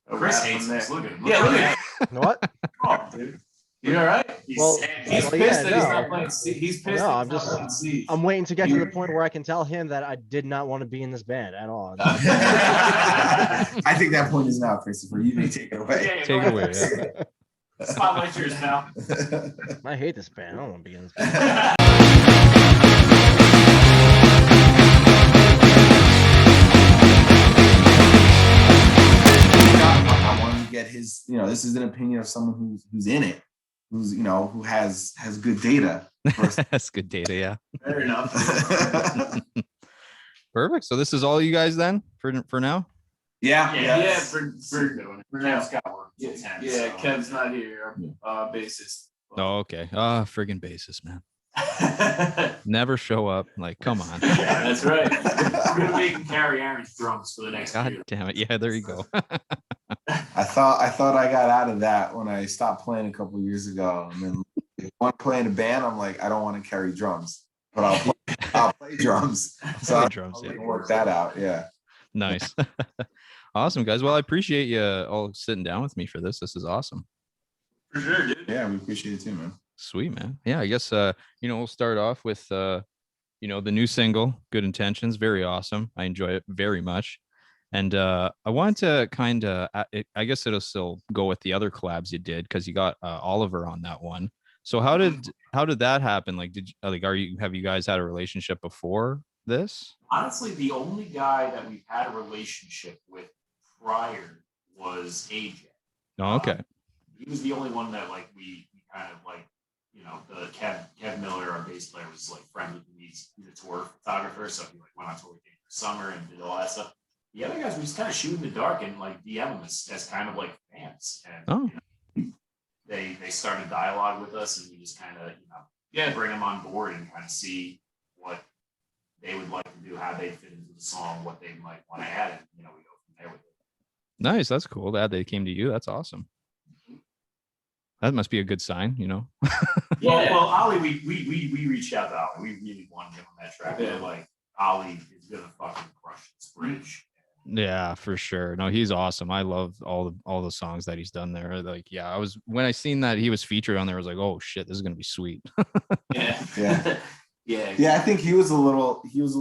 Chris hates us. Look at him. Yeah, look at him. What? Come on, dude. You all right? He's pissed that he's not playing C. He's pissed that he's not playing C. I'm waiting to get to the point where I can tell him that I did not want to be in this band at all. I think that point is now, Christopher. You may take it away. Yeah, Take it away. Yeah. Spotlight yours now. I hate this band. I don't want to be in this band. I want to get his, this is an opinion of someone who's in it, who's, who has good data. That's good data, yeah. Fair enough. Perfect. So this is all you guys then for now? Yeah. For now. Kev's got work. Yeah, Kev's not here. Our bassist. Oh, okay. Friggin' bassist, man. Never show up. Like, come on. Yeah, that's right. We're gonna make him carry Aaron's drums for the next God year. damn it. Yeah, there you go. I thought I got out of that when I stopped playing a couple of years ago. And then if I want to play in a band, I'm like, I don't want to carry drums, but I'll play drums. So I'll work that out. Yeah. Nice. Awesome, guys. Well, I appreciate you all sitting down with me for this. This is awesome. For sure, dude. Yeah, we appreciate it too, man. Sweet, man. Yeah, I guess we'll start off with the new single, Good Intentions. Very awesome. I enjoy it very much. And I wanted to kind of, I guess it'll still go with the other collabs you did, because you got Oliver on that one. So how did that happen? Like, have you guys had a relationship before this? Honestly, the only guy that we've had a relationship with prior was AJ. Oh, okay. He was the only one that we kind of the Kev Miller, our bass player, was friends with him. He's a tour photographer, so he went on tour with him for summer and did all that stuff. The other guys, we just kind of shoot in the dark and DM them as kind of fans. And they started dialogue with us, and we just kind of bring them on board and kind of see what they would like to do, how they fit into the song, what they might want to add, and we go from there with it. Nice, that's cool. That they came to you, that's awesome. That must be a good sign, Yeah, well, Ollie, we reached out to Ollie. We really wanted him on that track. Yeah. Ollie is gonna fucking crush this bridge. Yeah, for sure. No, he's awesome. I love all the songs that he's done there. When I seen that he was featured on there, I was like, oh shit, this is gonna be sweet. Yeah. Yeah, I think he was a little, I don't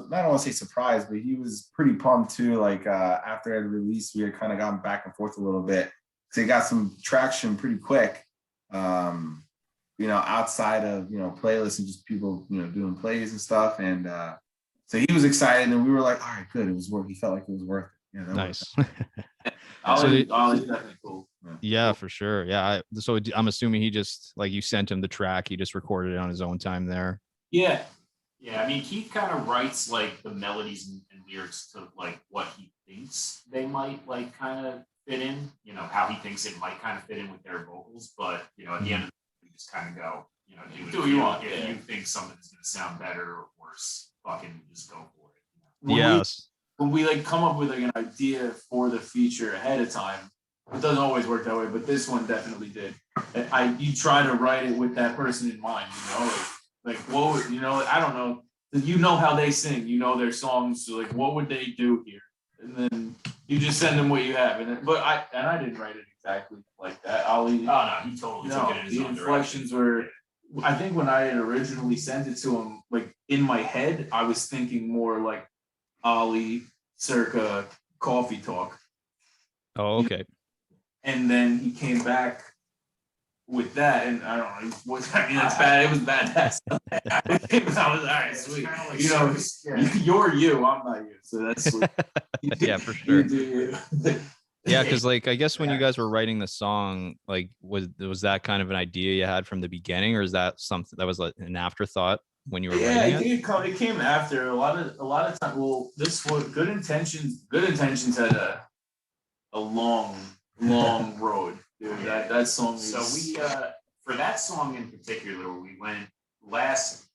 want to say surprised, but he was pretty pumped too. After I had released, we had kind of gone back and forth a little bit. So he got some traction pretty quick, outside of, playlists and just people, doing plays and stuff. And so he was excited, and we were like, all right, good. It was worth. He felt like it was worth it. Nice. Ollie's definitely cool. Yeah, for sure. Yeah. So I'm assuming he just, you sent him the track. He just recorded it on his own time there. Yeah. I mean, Keith kind of writes the melodies and lyrics to what he thinks they might kind of fit in, how he thinks it might kind of fit in with their vocals. But, at the end of the day, we just kind of go, do what you want. If you think something is going to sound better or worse, fucking just go for it. Yes. When we come up with an idea for the feature ahead of time, it doesn't always work that way, but this one definitely did. You try to write it with that person in mind, what would, I don't know, how they sing, their songs, so what would they do here? And then you just send them what you have. I didn't write it exactly like that. Ollie, he totally took it in his own inflections were, I think when I had originally sent it to him, in my head, I was thinking more like Ollie circa Coffee Talk. Oh, okay. And then he came back with that, and I don't know, that's bad. It was badass. I was all right, sweet. You're you, I'm not you, so that's sweet. Yeah, for sure. Yeah, because I guess when you guys were writing the song, was that kind of an idea you had from the beginning, or is that something that was an afterthought when you were writing it? I think it came after a lot of time. Well, this was Good Intentions. Good Intentions had a long road. Dude, that song is... So we for that song in particular, we went last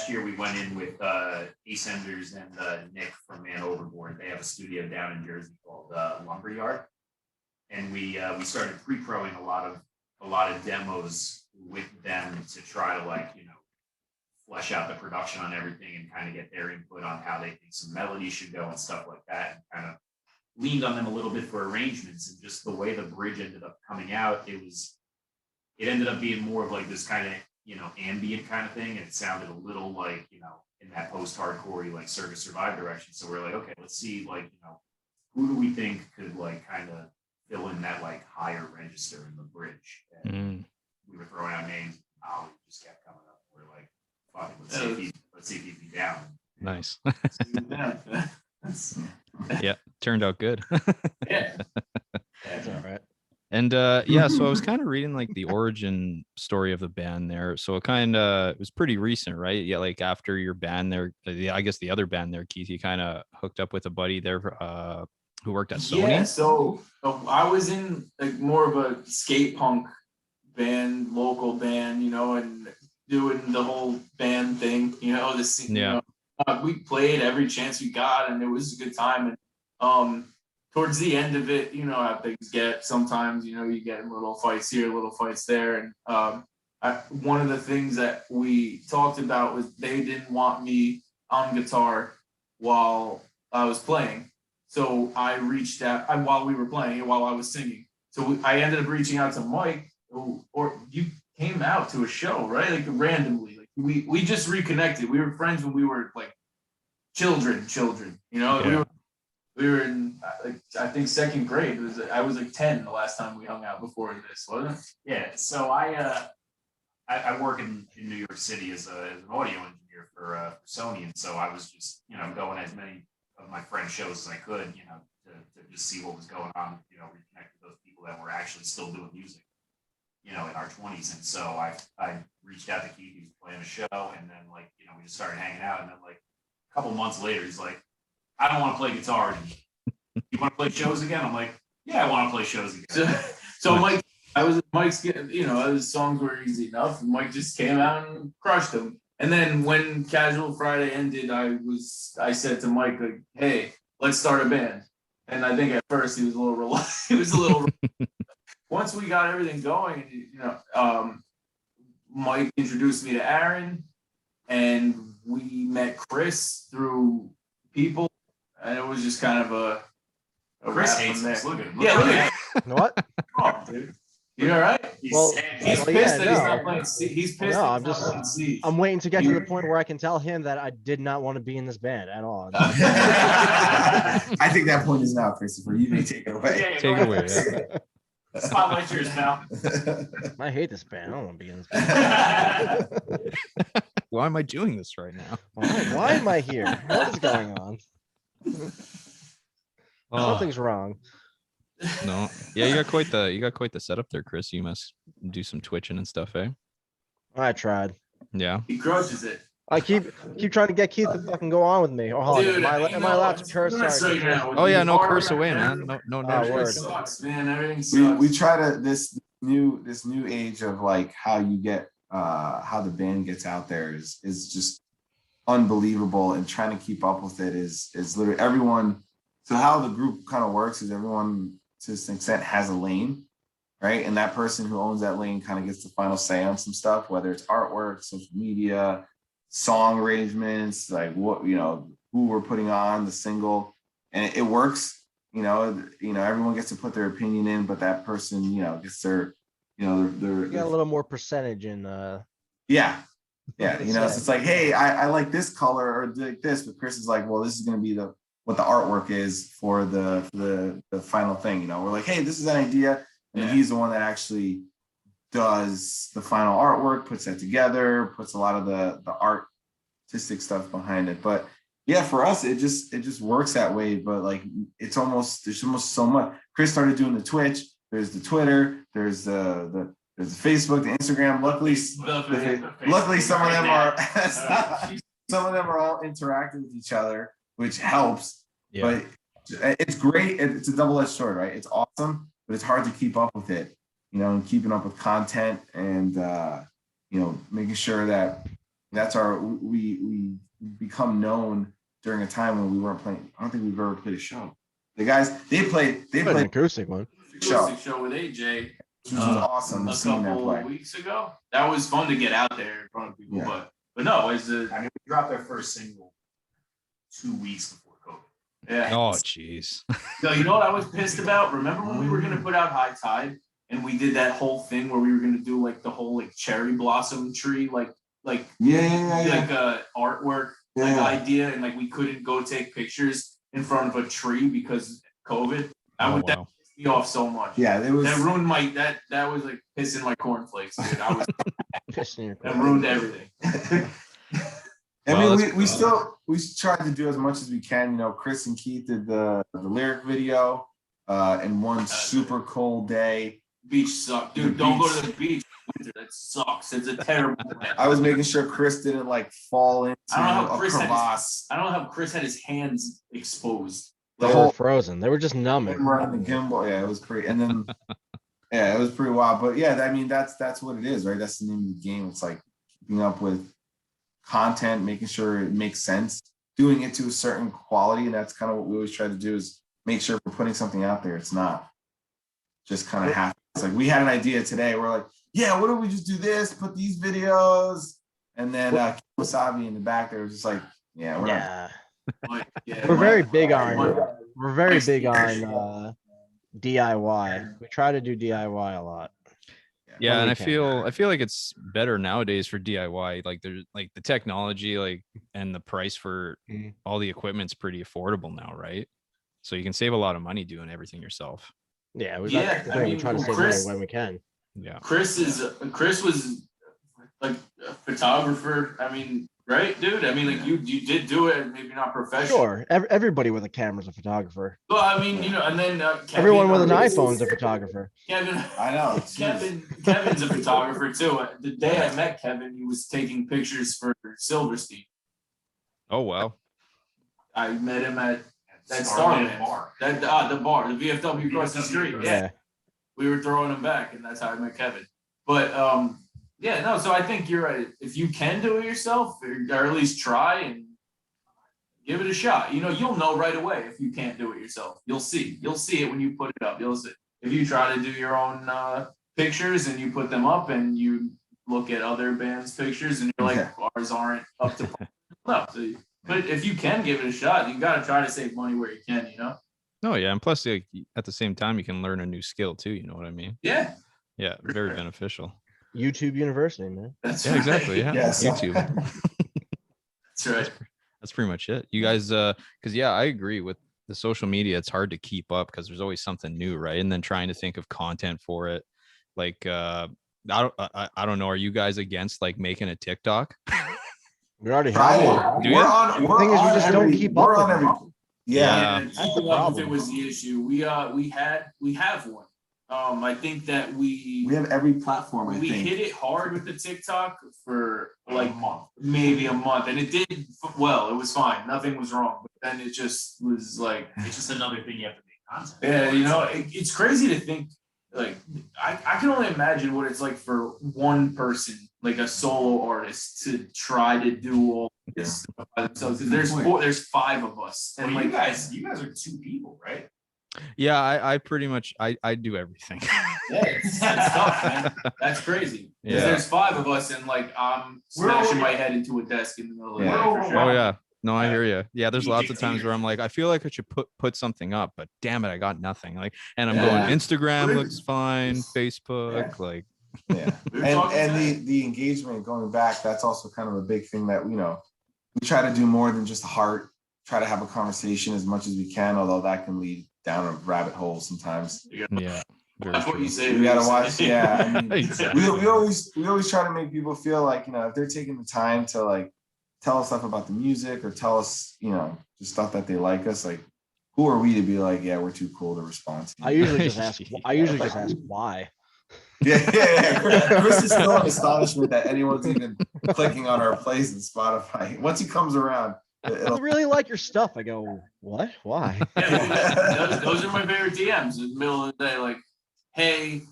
year we went in with Ace Enders and Nick from Man Overboard. They have a studio down in Jersey called Lumberyard, and we started pre-proing a lot of demos with them to try to flesh out the production on everything and kind of get their input on how they think some melodies should go and stuff like that, and kind of leaned on them a little bit for arrangements, and just the way the bridge ended up coming out, it ended up being more of like this kind of, ambient kind of thing. And it sounded a little like, in that post-hardcore, like Circus Survive direction. So we're like, okay, let's see, like, who do we think could like kind of fill in that like higher register in the bridge? And we were throwing out names, and Ollie just kept coming up. We're like, fuck it, let's see if he'd be down. Nice. That's Yeah, turned out good. yeah. That's all right. And yeah, so I was kind of reading like the origin story of the band there. So it was pretty recent, right? Yeah, like after your band there, I guess the other band there, Keith, you kind of hooked up with a buddy there who worked at Sony. Yeah, so I was in like more of a skate punk band, local band, and doing the whole band thing, this, we played every chance we got, and it was a good time. And towards the end of it, how things get sometimes, you get little fights here, little fights there. And one of the things that we talked about was they didn't want me on guitar while I was playing. So I reached out while we were playing, while I was singing. So I ended up reaching out to Mike, or you came out to a show, right? Like randomly, like we just reconnected. We were friends when we were like children, Yeah. we were in I think second grade. I was like 10 the last time we hung out before this, wasn't it? Yeah, so I work in New York City as an audio engineer for Sony, and so I was just going as many of my friends' shows as I could, to just see what was going on, reconnect with those people that were actually still doing music, in our 20s. And so I reached out to Keith. He was playing a show, and then like we just started hanging out, and then like a couple months later he's like, I don't want to play guitar anymore. You want to play shows again? I'm like, yeah, I want to play shows again. So Mike's getting, his songs were easy enough, and Mike just came out and crushed them. And then when Casual Friday ended, I said to Mike, like, hey, let's start a band. And I think at first he was a little reluctant. Once we got everything going, Mike introduced me to Aaron, and we met Chris through people, and it was just kind of a Chris hates us. Look at him. Yeah, look at What? Come on, dude. You all right? He's Well, sad. He's Well, pissed yeah, that no. he's not playing. He's pissed. No, that I'm he's not just- playing Siege. I'm waiting to get to the point where I can tell him that I did not want to be in this band at all. I think that point is now, Christopher. You may take it away. Yeah, Take go it away. ahead. Spotlight yours, pal. I hate this band. I don't want to be in this band. Why am I doing this right now? Why am I here? What is going on? Oh, Something's wrong. no. Yeah, you got quite the setup there, Chris. You must do some twitching and stuff, eh? I tried. Yeah. He crushes it. I keep trying to get Keith to fucking go on with me. Oh, hold on. Dude, Am I allowed to curse? I'm not Sorry. saying that with Oh you. yeah, no Hard curse work, away, man. No Ah, Everything word. sucks, man. Everything we sucks. try to this new age of like how you get how the band gets out there is just unbelievable, and trying to keep up with it is literally everyone. So how the group kind of works is everyone to some extent has a lane, right? And that person who owns that lane kind of gets the final say on some stuff, whether it's artwork, social media, song arrangements, like what who we're putting on the single, and it works. Everyone gets to put their opinion in, but that person gets their You got a little more percentage in. yeah. So it's like, hey, I like this color or like this, but Chris is like, well, this is going to be what the artwork is for the final thing. We're like, hey, this is an idea, and then he's the one that actually does the final artwork, puts that together, puts a lot of the artistic stuff behind it. But yeah, for us, it just works that way. But like, there's almost so much. Chris started doing the Twitch. There's the Twitter. There's the Facebook, the Instagram. Luckily, some of them are some of them are all interacting with each other, which helps. Yeah. But it's great. It's a double-edged sword, right? It's awesome, but it's hard to keep up with it. And keeping up with content and making sure that we become known during a time when we weren't playing. I don't think we've ever played a show. The guys they played An acoustic one. Show with AJ. which was awesome A to see that couple play. weeks ago. That was fun to get out there in front of people, Yeah. but no, I mean, we dropped our first single 2 weeks before COVID. Yeah. Oh, jeez. So you know what I was pissed about? Remember when we were gonna put out High Tide and we did that whole thing where we were gonna do like the whole like cherry blossom tree, like artwork idea, and like we couldn't go take pictures in front of a tree because COVID. That pissed me off so much. Yeah, it was that ruined my that was like pissing my cornflakes, dude. I was Pissing your that ruined everything. I mean, we tried to do as much as we can. You know, Chris and Keith did the lyric video, in one super cold day. Beach sucked, dude. Don't go to the beach. That sucks. It's a terrible plan. I was making sure Chris didn't like fall into a crevasse. I don't know how Chris had his hands exposed. They were frozen. They were just numb. Running the gimbal, yeah, it was pretty. And then, yeah, it was pretty wild. But yeah, I mean, that's what it is, right? That's the name of the game. It's like keeping up with content, making sure it makes sense, doing it to a certain quality, and that's kind of what we always try to do is make sure we're putting something out there. It's not just kind of half. It's like we had an idea today. We're like, yeah, what if we just do this, put these videos, and then Wasabi in the back there was just like, yeah, we're not. We're very big on DIY. We try to do DIY a lot. Yeah, and I feel like it's better nowadays for DIY. Like there's like the technology, like and the price for all the equipment's pretty affordable now, right? So you can save a lot of money doing everything yourself. Yeah, we try to save money when we can. Yeah, Chris was like a photographer. I mean, right, dude? I mean, like you did do it, maybe not professional. Sure, everybody with a camera is a photographer. Well, I mean, you know, and then Kevin, everyone with an iPhone is a photographer. Kevin, I know. Kevin's a photographer too. The day I met Kevin, he was taking pictures for Silverstein. Oh wow! I met him at that Starman bar. The bar, the VFW across the street. Yeah, we were throwing them back, and that's how I met Kevin. But yeah, no. So I think you're right. If you can do it yourself, or at least try and give it a shot. You know, you'll know right away if you can't do it yourself. You'll see it when you put it up. You'll see if you try to do your own pictures and you put them up, and you look at other bands' pictures, and you're like, ours aren't up to par. No. So, but if you can give it a shot, you got to try to save money where you can. You know. Oh yeah, and plus, like, at the same time, you can learn a new skill too. You know what I mean? Yeah. Yeah, very beneficial. YouTube University, man. That's right. Exactly. Yeah, YouTube. That's right. That's pretty much it. You guys, because yeah, I agree with the social media. It's hard to keep up because there's always something new, right? And then trying to think of content for it. Like, I don't know. Are you guys against like making a TikTok? We already have one. The thing is, we just don't keep up with it. Yeah, that's the problem. It was the issue. We have one. I think that we have every platform. I think hit it hard with the TikTok for like maybe a month, and it did well. It was fine. Nothing was wrong. But then it just was like it's just another thing you have to make content. Yeah, you know, it's crazy to think. Like I can only imagine what it's like for one person, like a solo artist, to try to do all this stuff by themselves. There's 5 of us, and well, you guys are 2 people, right? Yeah, I pretty much I do everything. Yeah, that's tough, man. That's crazy. Yeah. There's 5 of us, and like I'm smashing my head into a desk in the middle of the night. Oh yeah. No, I hear you. Yeah, there's lots of times where I'm like, I feel like I should put something up, but damn it, I got nothing. Like, and I'm going, Instagram looks fine, Facebook, like. Yeah, and the engagement going back, that's also kind of a big thing that, you know, we try to do more than just a heart. Try to have a conversation as much as we can, although that can lead down a rabbit hole sometimes. Yeah. That's what you say. We gotta watch. Yeah, I mean, exactly. we always try to make people feel like, you know, if they're taking the time to like tell us stuff about the music or tell us, you know, just stuff that they like us, like, who are we to be like, yeah, we're too cool to respond to? I usually just ask why. Yeah. Chris is still in astonishment that anyone's even clicking on our plays in Spotify. Once he comes around, I really like your stuff. I go, what? Why? Yeah, those are my favorite DMs in the middle of the day. Like, hey,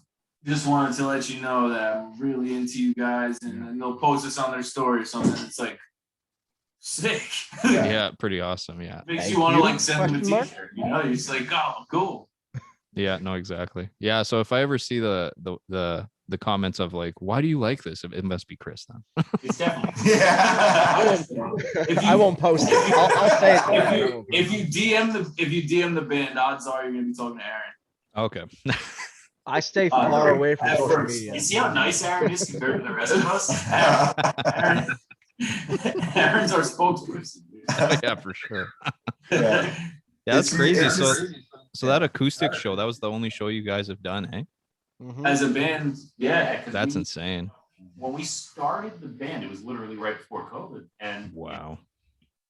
just wanted to let you know that I'm really into you guys, and then they'll post this on their story or something. It's like sick. Yeah, pretty awesome. Yeah, makes you want to like send them a t-shirt. You know, you're just like, oh, cool. Yeah, no, exactly. Yeah, so if I ever see the the comments of like, why do you like this? It must be Chris then. It's definitely. Yeah. I won't post it. I'll say it. There. If you DM the band, odds are you're gonna be talking to Aaron. Okay. I stay far away from social media. You see how nice Aaron is compared to the rest of us? Aaron's our spokesperson. Yeah, for sure. Yeah. Yeah, that's It's- crazy. it's So just- so that acoustic show, that was the only show you guys have done, eh? Mhm. As a band, yeah. 'cause That's we- insane. When we started the band, it was literally right before COVID, and Wow.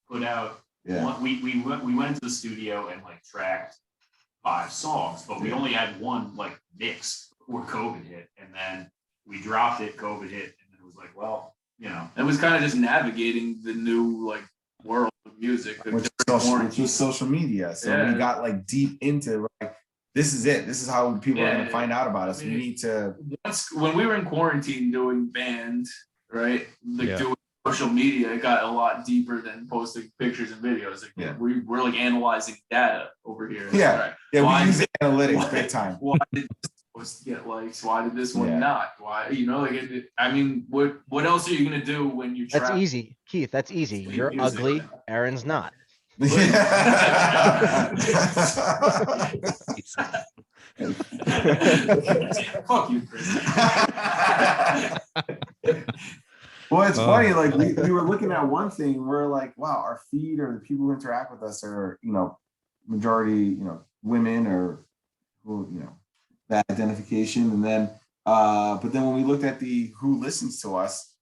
we put out. Yeah. We went into the studio and like tracked 5 songs, but we only had one like mix before COVID hit, and then we dropped it. COVID hit, and then it was like, well, you know, It was kind of just navigating the new like world of music. which was social media. So Yeah. we got like deep into like, this is it. This is how people are Yeah. gonna find out about us. We need to. When we were in quarantine doing band, right? Like Yeah. doing social media, it got a lot deeper than posting pictures and videos. Like, Yeah. we're like analyzing data over here. Yeah. Right? Yeah, Why- we use analytics why- big time. Why did this post get likes? Why did this one Yeah. not? Why, you know, like I mean, what else are you gonna do when you're That's trapped? easy, Keith. That's easy. You're Music. ugly. Aaron's not. fuck you, Chris. Well, it's Oh. funny. Like we were looking at one thing, we're like, wow, our feed or the people who interact with us are, majority, women or who, that identification. And then, but then when we looked at the who listens to us,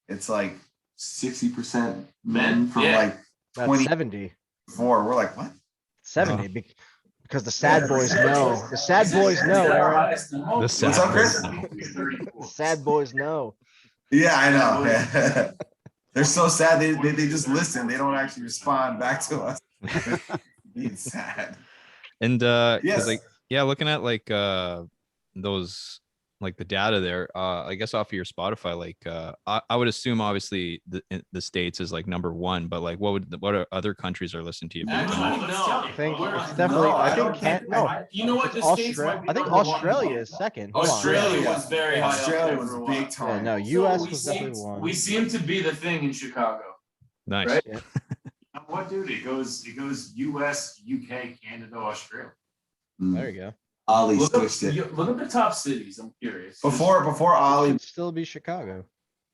it's like 60% men from Yeah. like That's 24. 70. We're like, what? 70. Because the sad boys know. The sad boys know, Aaron. The What's up, Chris? The sad boys know. Yeah, I know. They're so sad. They just listen. They don't actually respond back to us. Being sad. And 'cause, Yes. like, yeah, looking at like those like the data there, I guess off of your Spotify, like I would assume obviously the States is like number 1, but like what are other countries are listening to you? Actually, no. I think We're- it's definitely. No, I I don't think think- no. You know what? The States might be I think number one. Australia is second. Hold on. Australia was very high. Australia up was there for a big while. time. Yeah, no, So U.S. we was seem- definitely one. We seem to be the thing in Chicago. Nice. Right? You know what, dude? It goes US, UK, Canada, Australia. There you go. Ollie Look up, switched it. look up the top cities. I'm curious. Before It Ollie could still be Chicago.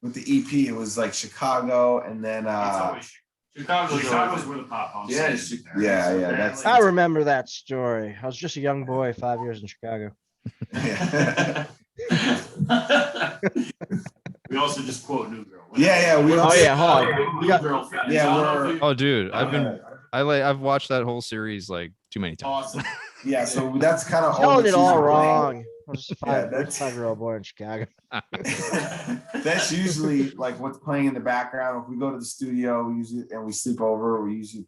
with the EP, it was like Chicago, and then It's always Chicago's where the pop pump. Yeah, is. Yeah, yeah, that's- I remember that story. I was just a young boy, 5 years in Chicago. yeah, We also just quote New Girl. yeah. We Oh also, yeah, hold on. New Girl fans. Yeah, I don't know we're- if you- Oh, dude, I've watched that whole series like too many times. awesome. yeah. So that's kind of Telling it all wrong. I was just a Yeah, that's- 5-year-old boy in Chicago. That's usually like what's playing in the background. If we go to the studio, we usually and we sleep over, we usually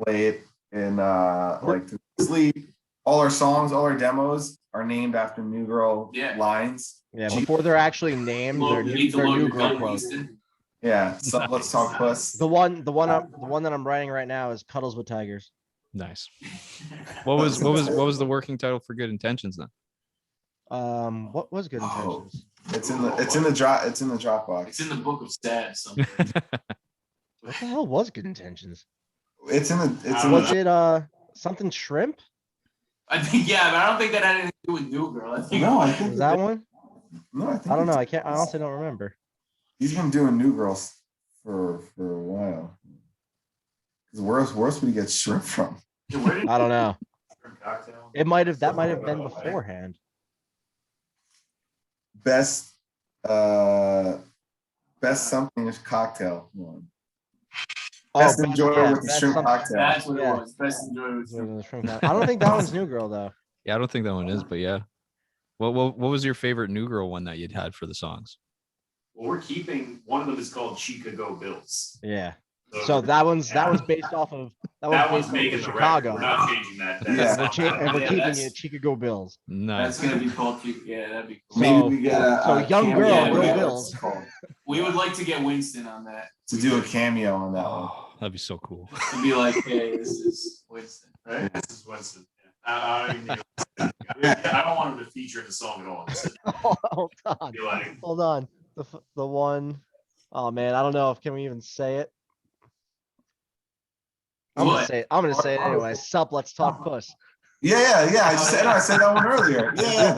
play it and like to sleep. All our songs, all our demos are named after New Girl Yeah. lines. Yeah, before they're actually named, they're You need to they're load new your girl gun, quotes. Houston. Yeah. So let's talk puss. The one that I'm writing right now is Cuddles with Tigers. Nice. What was the working title for Good Intentions then? What was Good Oh. Intentions? It's in the Dropbox. It's in the book of sad something. What the hell was Good Intentions? It's in the Was it something shrimp? I think but I don't think that had anything to do with New Girl. I think No, I think Was that one? No, I think I don't know. I honestly don't remember. He's been doing New Girls for a while. Because where else would he get shrimp from? I don't know. Cocktail. That might have been beforehand. Best something is cocktail one. Best enjoyer with the best shrimp something- cocktail. that's what Yeah. it was. Best enjoy with the shrimp cocktail. I don't think that one's New Girl though. Yeah, I don't think that one is, but yeah. What was your favorite New Girl one that you'd had for the songs? Well, we're keeping one of them is called Chicago Bills. Yeah. So that one's based off of that one's based off making of the Chicago. record. We're not changing that. Yeah. And we're Yeah, keeping that's- it Chicago Bills. Nice. That's gonna be called. Yeah, that'd be cool. Maybe So- we get a so young cameo girl, on Will that. Bills. It's called. We would like to get Winston on that To do a cameo on that one. Oh, that'd be so cool. to be like, hey, this is Winston, right? This is Winston. Yeah. I don't even need to- I don't want him to feature in the song at all. Just Hold on. be like, Hold on. The one, oh man, I don't know if can we even say it. I'm gonna What? say it anyway. Sup, let's talk puss. Yeah. I said that one earlier. Yeah,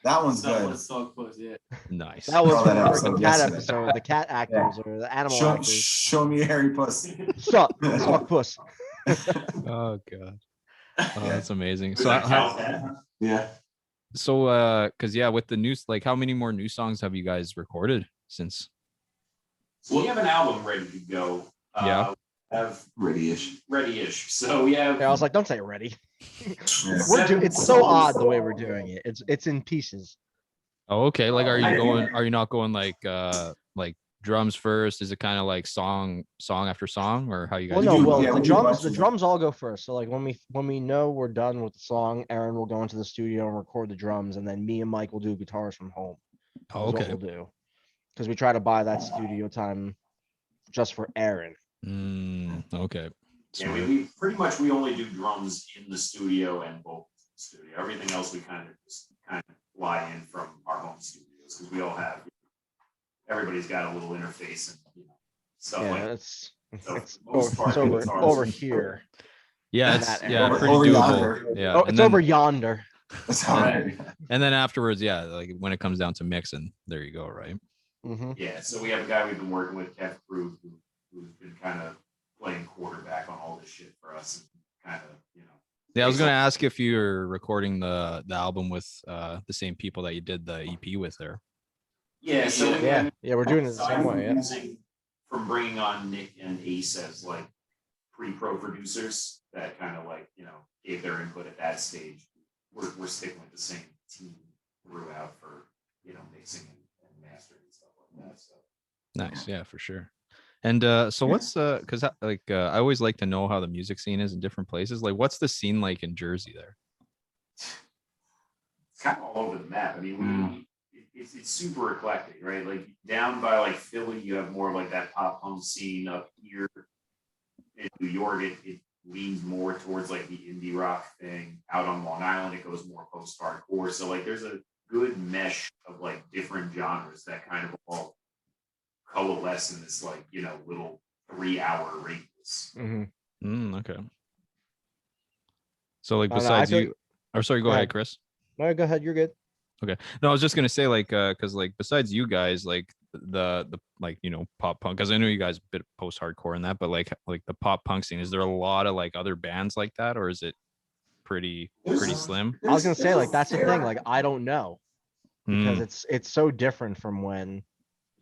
that one's So good. let's talk puss. Yeah. Nice. That was saw from that the episode freaking cat yesterday. episode, the cat actors or the animal actors. Show me a hairy puss. Sup, let's talk puss. Oh god. Oh, Yeah. that's amazing. who's So that how, cow cat? Yeah. so because yeah, with the news, like how many more new songs have you guys recorded since? So we have an album ready to go. Yeah. Have Ready-ish. ready-ish. So we have. Yeah, I was like, don't say ready. Yeah. It's so odd the way we're doing it. It's in pieces. Oh, okay. Like are I you do. going, are you not going like drums first? Is it kind of like song after song, or how you guys Well, no, do it? well, yeah, the we do a drums, bunch the of- drums all go first. So like when we know we're done with the song, Aaron will go into the studio and record the drums, and then me and Mike will do guitars from home. Oh, Is what okay. we'll do. Because we try to buy that studio time just for Aaron. Okay. Yeah, Sweet. we pretty much we only do drums in the studio and vocals in the studio. Everything else we kind of fly in from our home studios because we all have everybody's got a little interface and stuff Yeah, like that. it's So it's for the most part, over guitars- over here. Yeah, in it's that area. pretty Over doable. yonder. Yeah. Oh, and it's then, over yonder. That's all right. and then afterwards, yeah, like when it comes down to mixing, there you go, right? Hmm. Yeah, so we have a guy we've been working with, Kev Krug, who's been kind of playing quarterback on all this shit for us, and kind of Yeah, I was gonna ask if you're recording the album with the same people that you did the EP with there. Yeah, so Yeah, we're doing it the same way. Yeah. Using from bringing on Nick and Ace as like pre-pro producers that kind of like gave their input at that stage. We're sticking with the same team throughout for mixing and mastering and stuff like that. So Nice, yeah, for sure. And so what's because I always like to know how the music scene is in different places. Like, what's the scene like in Jersey there? it's kind of all over the map. I mean, it's super eclectic, right? Like down by like Philly, you have more of like that pop punk scene. Up here in New York, it leans more towards like the indie rock thing. Out on Long Island, it goes more post-hardcore. So like there's a good mesh of like different genres that kind of all coalesce in this like little 3-hour radius. Okay. So like I don't know, besides I feel- you, or sorry, go ahead, Chris. No, go ahead. You're good. Okay. No, I was just gonna say like because like besides you guys, like the like pop punk, because I know you guys a bit post hardcore and that, but like the pop punk scene, is there a lot of like other bands like that, or is it pretty slim? I was gonna say like that's the thing. Like I don't know because Mm, it's so different from when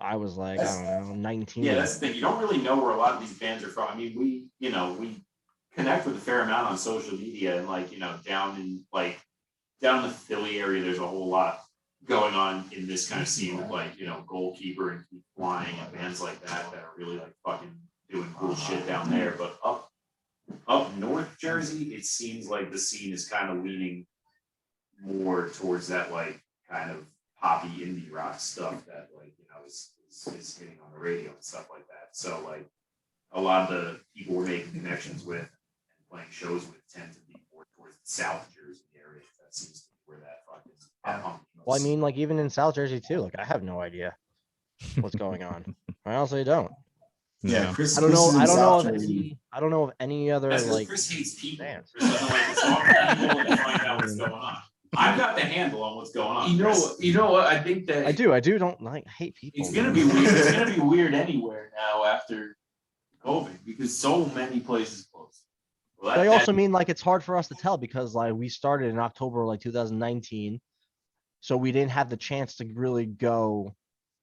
I was like I don't know 19. Yeah, that's the thing. You don't really know where a lot of these bands are from. I mean, we connect with a fair amount on social media, and like down in the Philly area, there's a whole lot going on in this kind of scene with like Goalkeeper and Keep Flying and bands like that that are really like fucking doing cool shit down there. But up North Jersey, it seems like the scene is kind of leaning more towards that like kind of poppy indie rock stuff that like is hitting on the radio and stuff like that. So like a lot of the people we're making connections with and playing shows with tend to be more towards the South Jersey area. That seems to be where that fucking Well, I mean, like even in South Jersey too. Like I have no idea what's going on. I honestly don't. Yeah, Chris. I don't know. Chris is in I don't know South of Jersey. any. I don't know of any other That's 'cause like. Chris hates people. bands. Chris doesn't like to talk to people and find out what's going on. I've got the handle on what's going on. Chris. You know what? I think that I do. Don't like hate people. it's gonna be weird. It's gonna be weird anywhere now after COVID because so many places closed. Well, But I that- also mean like it's hard for us to tell because like we started in October like 2019, so we didn't have the chance to really go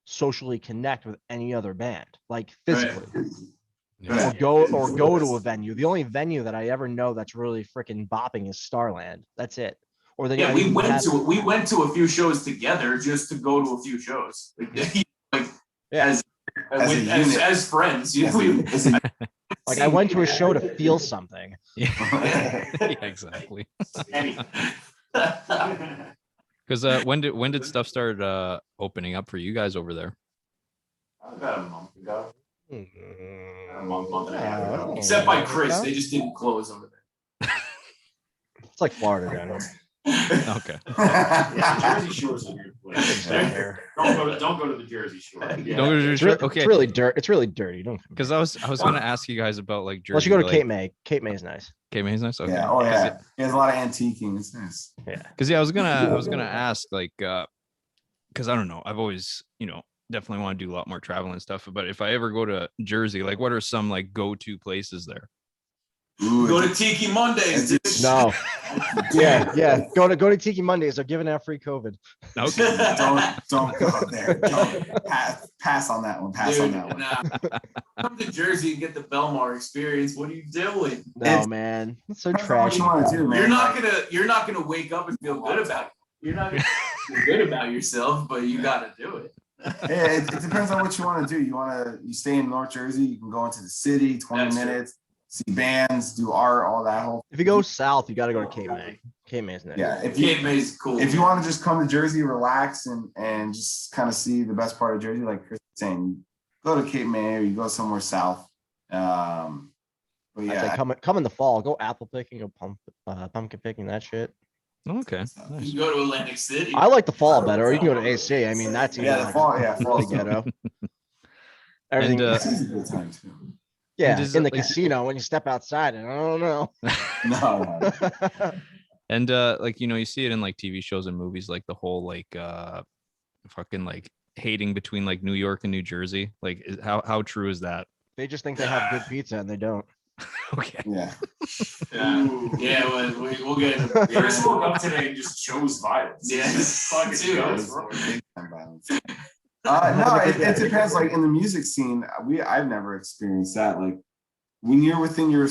socially connect with any other band like physically yeah. or go to a venue. The only venue that I ever know that's really freaking bopping is Starland. That's it. Or then Yeah, we went to a few shows together just to go to a few shows. Like Yeah. as friends. You know, like I went to a show to feel something. Yeah. Yeah, exactly. Anything. Because when did stuff start opening up for you guys over there? About a month ago. A month and a half ago. except by Chris, they just didn't close over there. It's like Florida down here. Okay. Yeah, Jersey Shore's a weird place. Don't go to the Jersey Shore. Yeah. Don't go to Jersey Shore? Okay. It's really dirt. It's really dirty. Don't come Because here. I was gonna ask you guys about like Jersey. Unless you go to like, Cape May. Cape May is nice. Cape May's nice. Okay. Yeah. Oh yeah. He has a lot of antiquing. It's nice. Yeah. Because I was gonna ask like because I don't know. I've always definitely want to do a lot more travel and stuff. But if I ever go to Jersey, like what are some like go-to places there? Ooh, Go to Tiki Mondays, dude. No. Yeah. Go to Tiki Mondays. They're giving out free COVID. Okay. don't go there. Don't pass on that one. Pass on that one. Nah. Come to Jersey and get the Belmar experience. What are you doing? No, man. It's so That's not what trashy. you want to do, man. You're not gonna wake up and feel good about it. You're not gonna feel good about yourself, but you gotta do it. Yeah, it depends on what you want to do. You stay in North Jersey, you can go into the city, 20 That's true. minutes, see bands, do art, all that whole. If you go south, you got to go to Cape May. Cape May is nice. Yeah, Cape May's cool. if you want to just come to Jersey, relax and just kind of see the best part of Jersey, like Chris was saying, go to Cape May or you go somewhere south. But I'd say yeah, come in the fall. Go apple picking, go pumpkin picking, that shit. Okay. you Nice. can go to Atlantic City. I like the fall better. Or you can go to AC. I mean, that's yeah, the fall, yeah, really fall. ghetto. Everything. And, This is a good time too. yeah, does in it, the like- casino when you step outside, and I don't know. No. And like you see it in like TV shows and movies, like the whole like fucking like hating between like New York and New Jersey. Like how true is that? They just think they have good pizza and they don't. Okay. Yeah. Yeah, we'll get into Chris woke up today and just chose violence. Yeah. Just fucking Dude. goes. Big time violence. No, it depends. Like in the music scene, I've never experienced that. Like when you're within your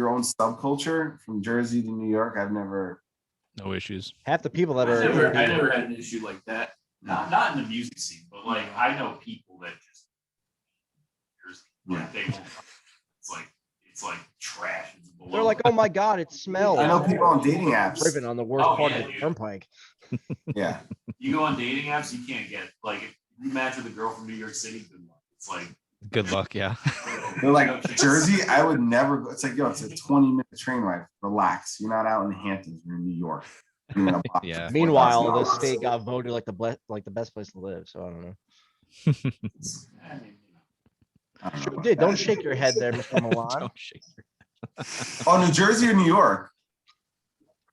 own subculture, from Jersey to New York, I've never. No issues. Half the people that I are never had an issue like that. Not in the music scene, but like I know people that just Yeah. they won't. It's like trash. It's below. they're like, oh my god, it smells. I know people on dating apps. Driven on the worst Oh, part yeah, of the dude. turnpike. Yeah. You go on dating apps, you can't get like if you match with a girl from New York City, good luck. It's like Good luck. Yeah. They're like Jersey. I would never go. It's like it's a 20-minute train ride. Relax. You're not out in the Hamptons. You're in New York. You're in a box Yeah. for Meanwhile, the $4,000. state got voted like the best place to live. So I don't know. I mean, I don't know about Dude, don't that. shake your head there, Mr. Milan. Don't shake your- Oh, New Jersey or New York?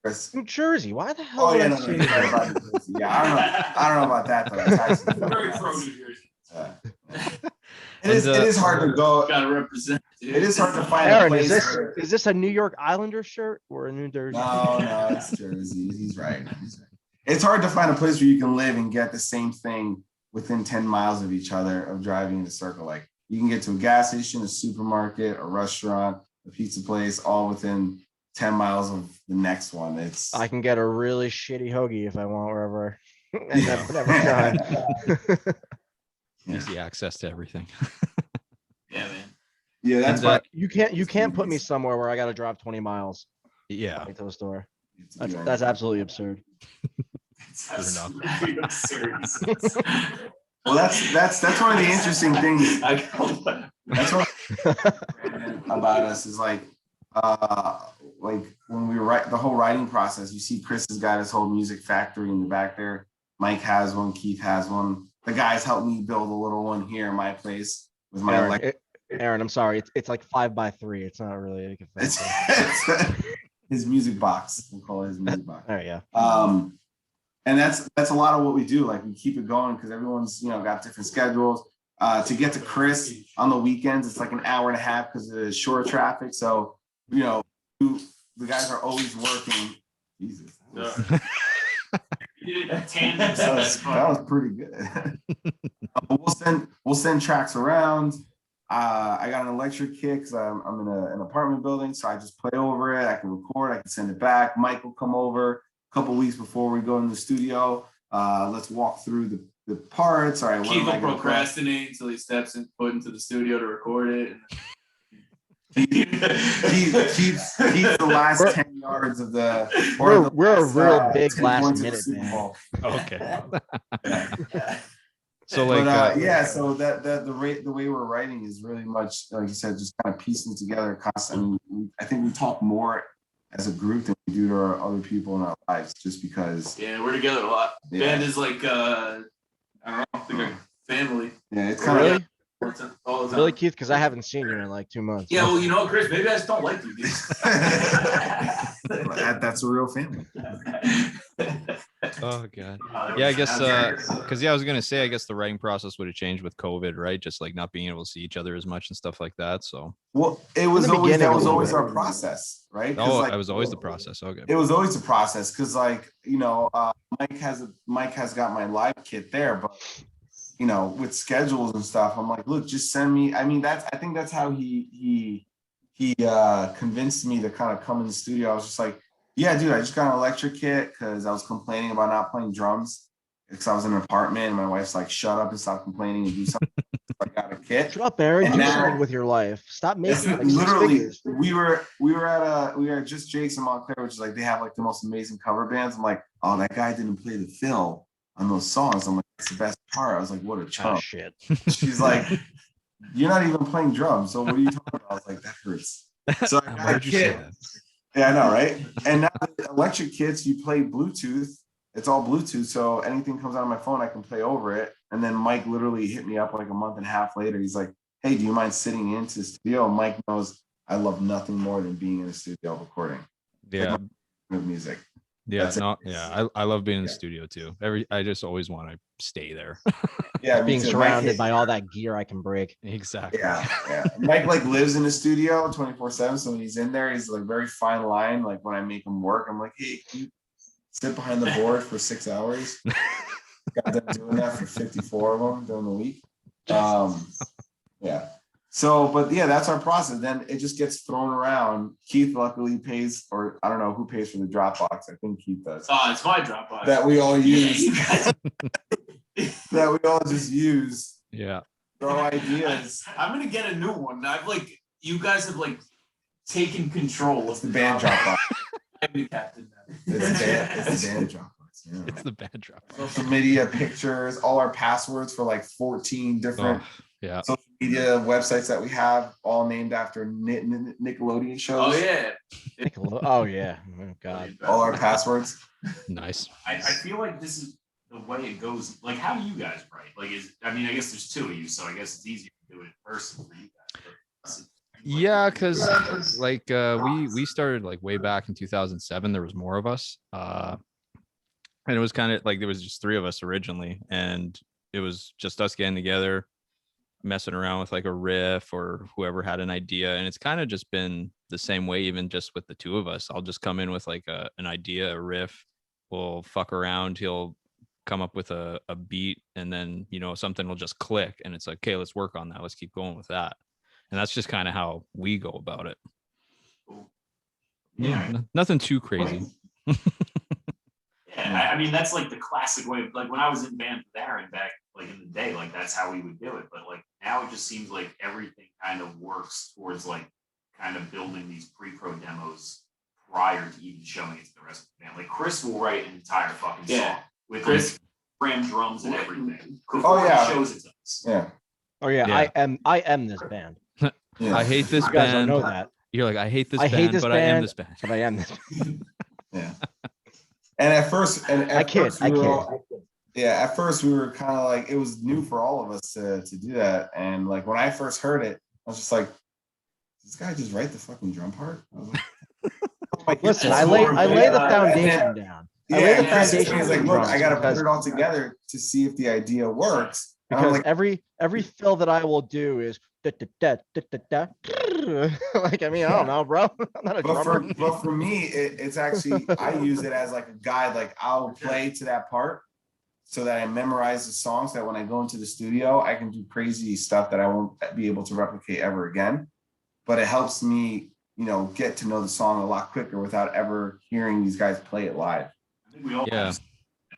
Chris. New Jersey. Why the hell? Oh would yeah, I no, say no, that? sorry about New Jersey. Yeah, I don't know about that though. It's actually- very pro New Jersey. It is hard to go. Gotta represent. Dude. It is hard to find a Aaron, place. is this a New York Islander shirt or a New Jersey? No, it's Jersey. He's right. It's hard to find a place where you can live and get the same thing within 10 miles of each other of driving in a circle. Like you can get to a gas station, a supermarket, a restaurant, a pizza place, all within 10 miles of the next one. It's I can get a really shitty hoagie if I want wherever. And I've never tried. Yeah. Easy access to everything. Yeah, man. yeah, that's And, why You can't put me somewhere where I got to drive 20 miles Yeah. to the store. it's a good idea. That's absolutely absurd. That's enough. really absurd. Well, that's one of the interesting things. I That's what about us is like when we write the whole writing process, you see Chris has got his whole music factory in the back there. Mike has one, Keith has one. The guys helped me build a little one here in my place with my Aaron, I'm sorry. It's like 5x3. It's not really like a it's, fancy. it's his music box. We'll call it his music box. There you go. And that's a lot of what we do. Like we keep it going because everyone's got different schedules. To get to Chris on the weekends, it's like an hour and a half because of the shore traffic. So the guys are always working. Jesus, You did a tandem. that was pretty good. We'll send tracks around. I got an electric kit because I'm in an apartment building, so I just play over it. I can record. I can send it back. Mike will come over a couple weeks before we go in the studio. Let's walk through the parts. All right, Keith will procrastinate until he steps in foot into the studio to record it. Keeps the last 10 yards of the. We're a real big 10 last points of the minute Super band. Bowl. Okay. Yeah. So like But so that the way we're writing is really much like you said, just kind of piecing together. I mean, I think we talk more as a group than we do to our other people in our lives, just because. Yeah, we're together a lot. Yeah. Band is like I don't know, I think like family. Yeah, it's kind Really? of. All the time. Really, Keith? Because I haven't seen you in like 2 months. Yeah, well, you know, Chris, maybe I just don't like you, dude. That's a real family. Oh god. Yeah, I guess because I was gonna say I guess the writing process would have changed with COVID, right? Just like not being able to see each other as much and stuff like that. So Well, it was the always beginning that was a little always bit. our process, right? 'Cause, oh, like, I was always the process. Okay. it was always the process because, like, you know, Mike has got my live kit there, but you know, with schedules and stuff, I'm like, look, just send me. I mean, I think that's how he convinced me to kind of come in the studio. I was just like, yeah, dude, I just got an electric kit because I was complaining about not playing drums because I was in an apartment and my wife's like, shut up and stop complaining and do something. So I got a kit. Shut up, Aaron. And Do now- something with your life. Stop It's making like 6 literally, figures. we were at Just Jake's in Montclair, which is like they have like the most amazing cover bands. I'm like, oh, that guy didn't play the fill on those songs. I'm like, that's the best part. I was like, what a Oh chump. shit. She's like, you're not even playing drums. So what are you talking about? I was like, that hurts. So I got a Why'd you say kit. that? Yeah, I know, right? And now the electric kits, you play Bluetooth. It's all Bluetooth. So anything comes out of my phone, I can play over it. And then Mike literally hit me up like a month and a half later. He's like, hey, do you mind sitting into the studio? And Mike knows I love nothing more than being in a studio recording Yeah. with music. Yeah. That's it. No, yeah. I love being in the studio too. I just always want to stay there. Yeah, me Being too. surrounded Mike, by all that gear I can break. Exactly. yeah. Mike like lives in the studio 24/7. So when he's in there, he's like very fine line. Like when I make him work, I'm like, hey, can you sit behind the board for 6 hours? Got them doing that for 54 of them during the week. Yeah. So, but yeah, that's our process. Then it just gets thrown around. Keith luckily pays, or I don't know who pays for the Dropbox. I think Keith does. It's my Dropbox. That we all Yeah, use. you guys. That we all just use. Yeah. Throw ideas. I'm gonna get a new one. I've like, you guys have like taken control It's of the band Dropbox. I'm the captain now. It's the band Dropbox. Yeah. It's the bad drop. Social media pictures, all our passwords for like 14 different Yeah. social media websites that we have, all named after Nickelodeon shows. Oh yeah. Oh yeah. Oh god. All our passwords. Nice. I feel like this is the way it goes. Like, how do you guys write? Like, I guess there's 2 of you, so I guess it's easier to do it in person for you guys. But Yeah, because like we started like way back in 2007. There was more of us. And it was kind of like there was just 3 of us originally, and it was just us getting together, messing around with like a riff or whoever had an idea. And it's kind of just been the same way, even just with the 2 of us. I'll just come in with like an idea, a riff. We'll fuck around. He'll come up with a beat, and then, you know, something will just click, and it's like, okay, let's work on that. Let's keep going with that. And that's just kind of how we go about it. Yeah, nothing too crazy. yeah, I mean, that's like the classic way. Like when I was in band with Aaron back like in the day, like that's how we would do it. But like now it just seems like everything kind of works towards like kind of building these pre-pro demos prior to even showing it to the rest of the band. Like Chris will write an entire fucking song with Chris ram drums and everything. Oh, yeah. He shows it to us. Yeah. Oh yeah, Yeah. I am this band. Yeah. I hate this You guys band. don't know that, You're like, I hate this I band, hate this but I am band. this band. but I am this. Yeah. And at first, I kid. At first we were kind of like, it was new for all of us to do that. And like when I first heard it, I was just like, this guy just write the fucking drum part? I was like, oh my Listen, goodness. I lay the And foundation then- down. Yeah, I lay the and Chris foundation is for like, the look, drums I got to because- put it all together to see if the idea works. And I'm Because like, every fill that I will do is da, da, da, da, da, da. Like, I mean, I don't know, bro. I'm not a drummer. but for me, it's actually, I use it as like a guide. Like I'll play to that part so that I memorize the songs, that when I go into the studio, I can do crazy stuff that I won't be able to replicate ever again. But it helps me, you know, get to know the song a lot quicker without ever hearing these guys play it live. I think we all Yeah. have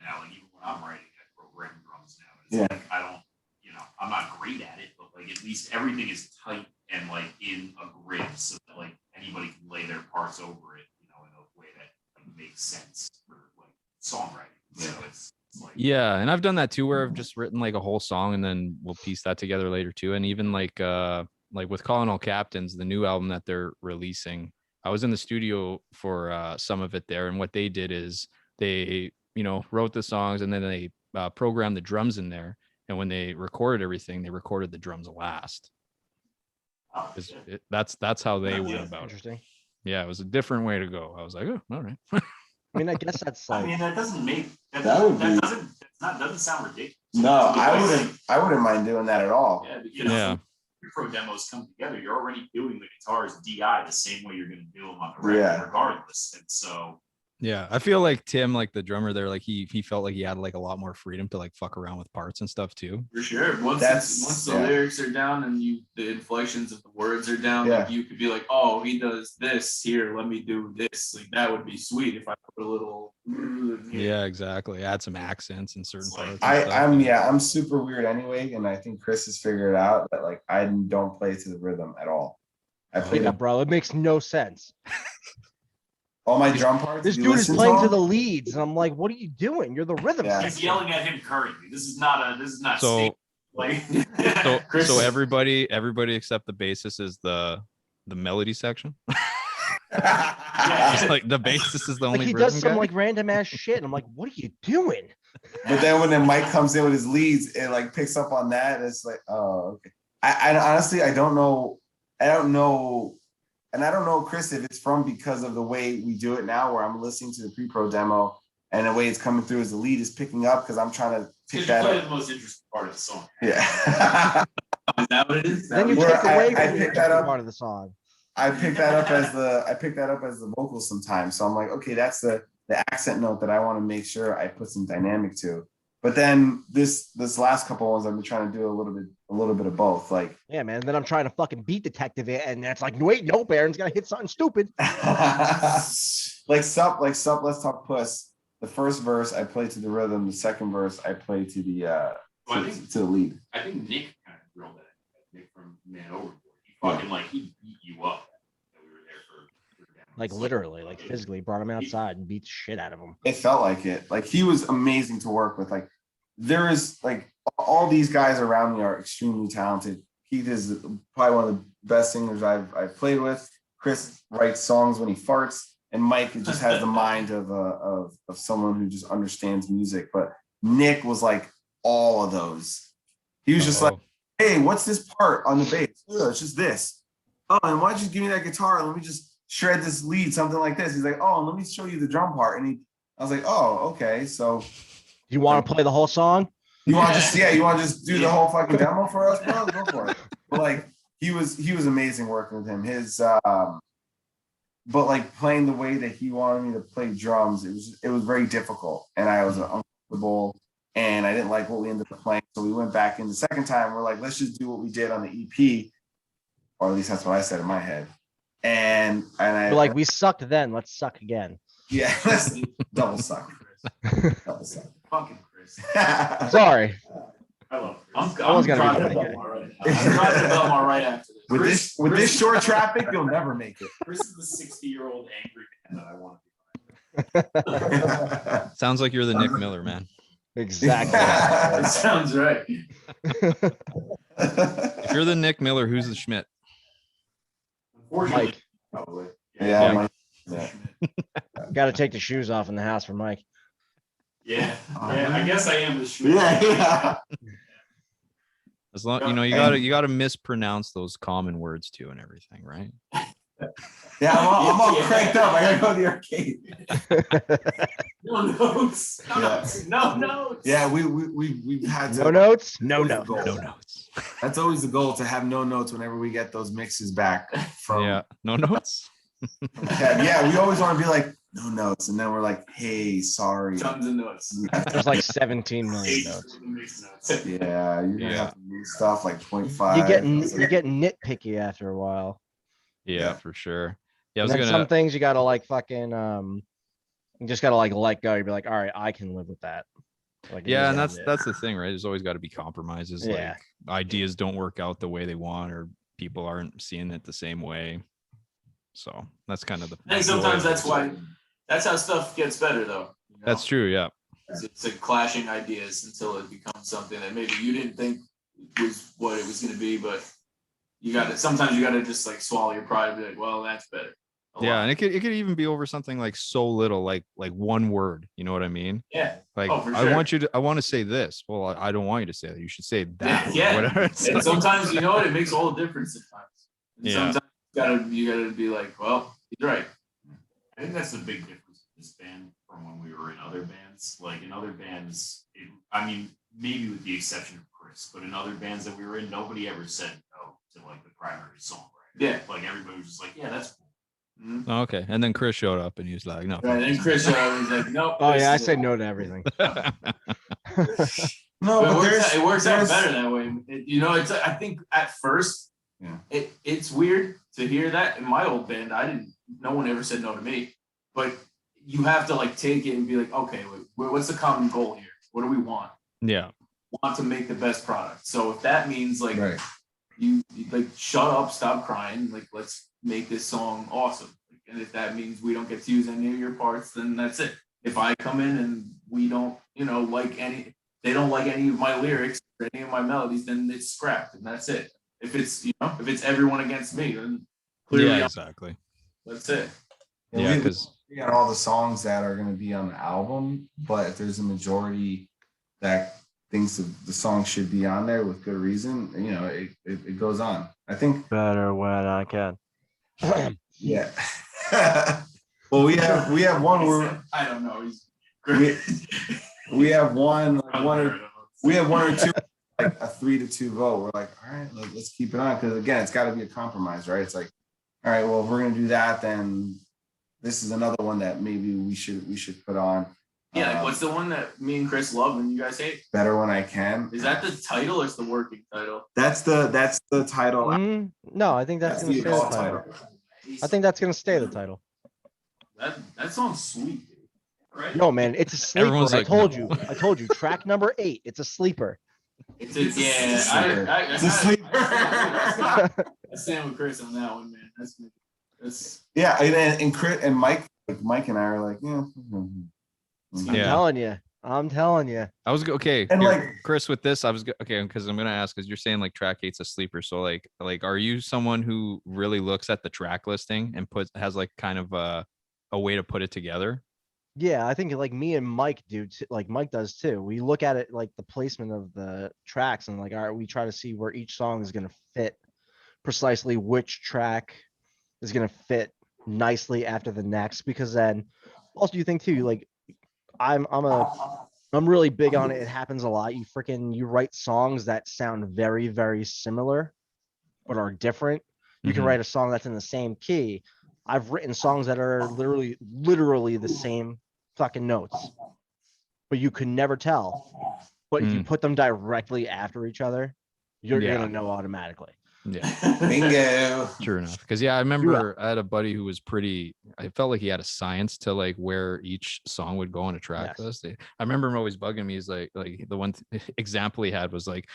now, like even when I'm writing, I write drums now. It's Yeah. like I don't, you know, I'm not great at it, but like at least everything is tight and like in a grid so that like anybody can lay their parts over it, you know, in a way that like, makes sense for like songwriting. So it's like Yeah, and I've done that too, where I've just written like a whole song, and then we'll piece that together later too. And even like with Calling All Captains, the new album that they're releasing, I was in the studio for some of it there, and what they did is they, wrote the songs, and then they programmed the drums in there. And when they recorded everything, they recorded the drums last. Oh, That's how they went about it. Interesting. Yeah, it was a different way to go. I was like, oh, all right. I mean, I guess that's I like, mean, that doesn't make that, That would be- doesn't sound ridiculous. No, I wouldn't mind doing that at all. Yeah, because Yeah. your pro demos come together. You're already doing the guitars DI the same way you're going to do them on the record, Yeah. regardless. And so, Yeah, I feel like Tim, like the drummer there, like he felt like he had like a lot more freedom to like fuck around with parts and stuff too. For sure. Once the Yeah. lyrics are down and the inflections of the words are down, Yeah. like you could be like, oh, he does this here. Let me do this. Like that would be sweet if I put a little. Yeah, exactly. Add some accents in certain It's like- parts. and stuff. I'm super weird anyway, and I think Chris has figured out that like I don't play to the rhythm at all. I play yeah, bro, it makes no sense. all my drum parts. This you dude is listen playing to them? the leads, and I'm like, what are you doing? You're the rhythm Yeah. he's section. yelling at him currently. This is not So- safe. Like, So, Chris- so everybody except the bassist is the melody section. It's like the bassist is the Like only he rhythm does some guy? like random ass shit, and I'm like, what are you doing? But then when the mic comes in with his leads, it like picks up on that. And it's like, oh, okay. I honestly, I don't know, and I don't know, Chris, if it's from because of the way we do it now, where I'm listening to the pre-pro demo, and the way it's coming through is the lead is picking up because I'm trying to pick you that play up. the most interesting part of the song. Yeah. Is that what it is? Then you Where take away I from picked the that up. part of the song. I pick that up as the vocals sometimes. So I'm like, okay, that's the accent note that I want to make sure I put some dynamic to. But then this last couple ones I've been trying to do a little bit of both. Like Yeah, man. Then I'm trying to fucking beat detective it, and it's like, wait, nope, Aaron's gonna hit something stupid. like sup, let's talk puss. The first verse I play to the rhythm, the second verse I play to the Well, I think- to the lead. I think Nick kind of drilled that. Nick from Man Overboard. He fucking like he beat you up. That we were there for demos. Like literally, like physically, brought him outside and beat the shit out of him. It felt like it. Like he was amazing to work with. Like there is like all these guys around me are extremely talented. Keith is probably one of the best singers I've played with. Chris writes songs when he farts, and Mike just has the mind of someone who just understands music. But Nick was like all of those. He was just like, hey, what's this part on the bass? Oh, it's just this. Oh, and why don't you give me that guitar? Let me just shred this lead, something like this. He's like, oh, let me show you the drum part. And I was like, oh, okay. So You want to play the whole song? you want to just do the whole fucking demo for us, bro? Go for it. But like he was amazing working with him. His but like playing the way that he wanted me to play drums, it was very difficult, and I was uncomfortable, and I didn't like what we ended up playing. So we went back in the second time. We're like, let's just do what we did on the EP, or at least that's what I said in my head. And I You're like, we sucked then. Let's suck again. yeah, let's double suck. Double suck. Fucking Chris. Sorry. I love Chris. I was gonna be driving funny. to Belmar right now. I'm driving to Belmar right after this. With this short traffic, you'll never make it. Chris is the 60-year-old angry man that I want to be. Sounds like you're the Nick Miller, man. Exactly. That sounds right. If you're the Nick Miller, who's the Schmidt? Unfortunately, Mike, probably. Yeah, Yeah. yeah. got to take the shoes off in the house for Mike. Yeah. I guess I am the shooter. Yeah. As long you gotta mispronounce those common words too and everything, right? Yeah, I'm all cranked up. I gotta go to the arcade. No notes. No Yeah. notes. No notes. Yeah, we've had to. No notes? No That's notes. the goal. notes. That's always the goal, to have no notes whenever we get those mixes back from. Yeah, no notes. Yeah, we always want to be like, no notes, and then we're like, hey, sorry. Tons of notes. There's like 17 million notes. Yeah, you're gonna have to move stuff like 0.5. You get nitpicky after a while. Yeah, for sure. Yeah, I was And then gonna. some things you gotta like fucking you just gotta like let go. You'd be like, all right, I can live with that. Like, Yeah, and it. that's the thing, right? There's always got to be compromises. Yeah. Like ideas don't work out the way they want, or people aren't seeing it the same way. So that's kind of the. I think sometimes that's how stuff gets better, though. you know? That's true. Yeah. It's like clashing ideas until it becomes something that maybe you didn't think was what it was going to be, but sometimes you got to just like swallow your pride and be like, well, that's better. Yeah, lot. and it could even be over something like so little, like one word. You know what I mean? Yeah. Like Oh, for I sure. want to say this. Well, I don't want you to say that. You should say that. or Yeah. whatever. And It's like- sometimes, you know what, it makes all the difference sometimes. And Yeah. sometimes you gotta be like, well, he's right. I think that's the big difference with this band from when we were in other bands. Like in other bands, I mean, maybe with the exception of Chris, but in other bands that we were in, nobody ever said no to like the primary songwriter. Yeah. Like everybody was just like, yeah, that's cool. Mhm. Oh, okay, and then Chris showed up and he was like, "No." Right, and Chris was like, nope. Oh this yeah, I is say it. no to everything. No, But but it works out there's- better that way. You know, it's I think at first, Yeah. it's weird to hear that. In my old band, no one ever said no to me. But you have to like take it and be like, okay, what's the common goal here? What do we want? Yeah. Want to make the best product. So if that means like Right. you like shut up, stop crying, like let's make this song awesome. And if that means we don't get to use any of your parts, then that's it. If I come in and we don't, they don't like any of my lyrics or any of my melodies, then it's scrapped and that's it. If it's everyone against me, then clearly Yeah, exactly. that's it. Yeah, we- because we got all the songs that are going to be on the album, but if there's a majority that thinks the song should be on there with good reason, it goes on. I think, Better when I can. yeah. Well, we have one where I don't know. we have one or two, like a 3-2 vote. We're like, all right, let's keep it on, because again, it's got to be a compromise, right? It's like, all right, well, if we're gonna do that, then this is another one that maybe we should put on. Yeah, like what's the one that me and Chris love and you guys hate? Better When I Can. Is that the title or is the working title? That's the title. No, I think that's gonna the stay the all title. I think that's gonna stay the title. That song's sweet, right? No, man, it's a sleeper. Everyone's I like, told no. you. I told you. Track number 8. It's a sleeper. It's a sleeper. It's a sleeper. I stand with Chris on that one, man. That's Yeah, and Chris and Mike and I are like, yeah. I'm telling you. I was okay. And here, like- Chris, with this, okay, because I'm gonna ask, because you're saying like track 8's a sleeper. So like, are you someone who really looks at the track listing and has like kind of a way to put it together? Yeah, I think like me and Mike do. Like Mike does too. We look at it like the placement of the tracks and like, all right, we try to see where each song is gonna fit precisely, which track is gonna fit nicely after the next. Because then, also you think too, like I'm really big on it. It happens a lot. You write songs that sound very, very similar, but are different. You can Mhm. write a song that's in the same key. I've written songs that are literally the same fucking notes, but you can never tell. But if you put them directly after each other, you're Yeah. gonna know automatically. Yeah, Bingo. sure enough. Because I remember I had a buddy who was I felt like he had a science to like where each song would go on a track Yes. list. I remember him always bugging me. He's like the one example he had was like,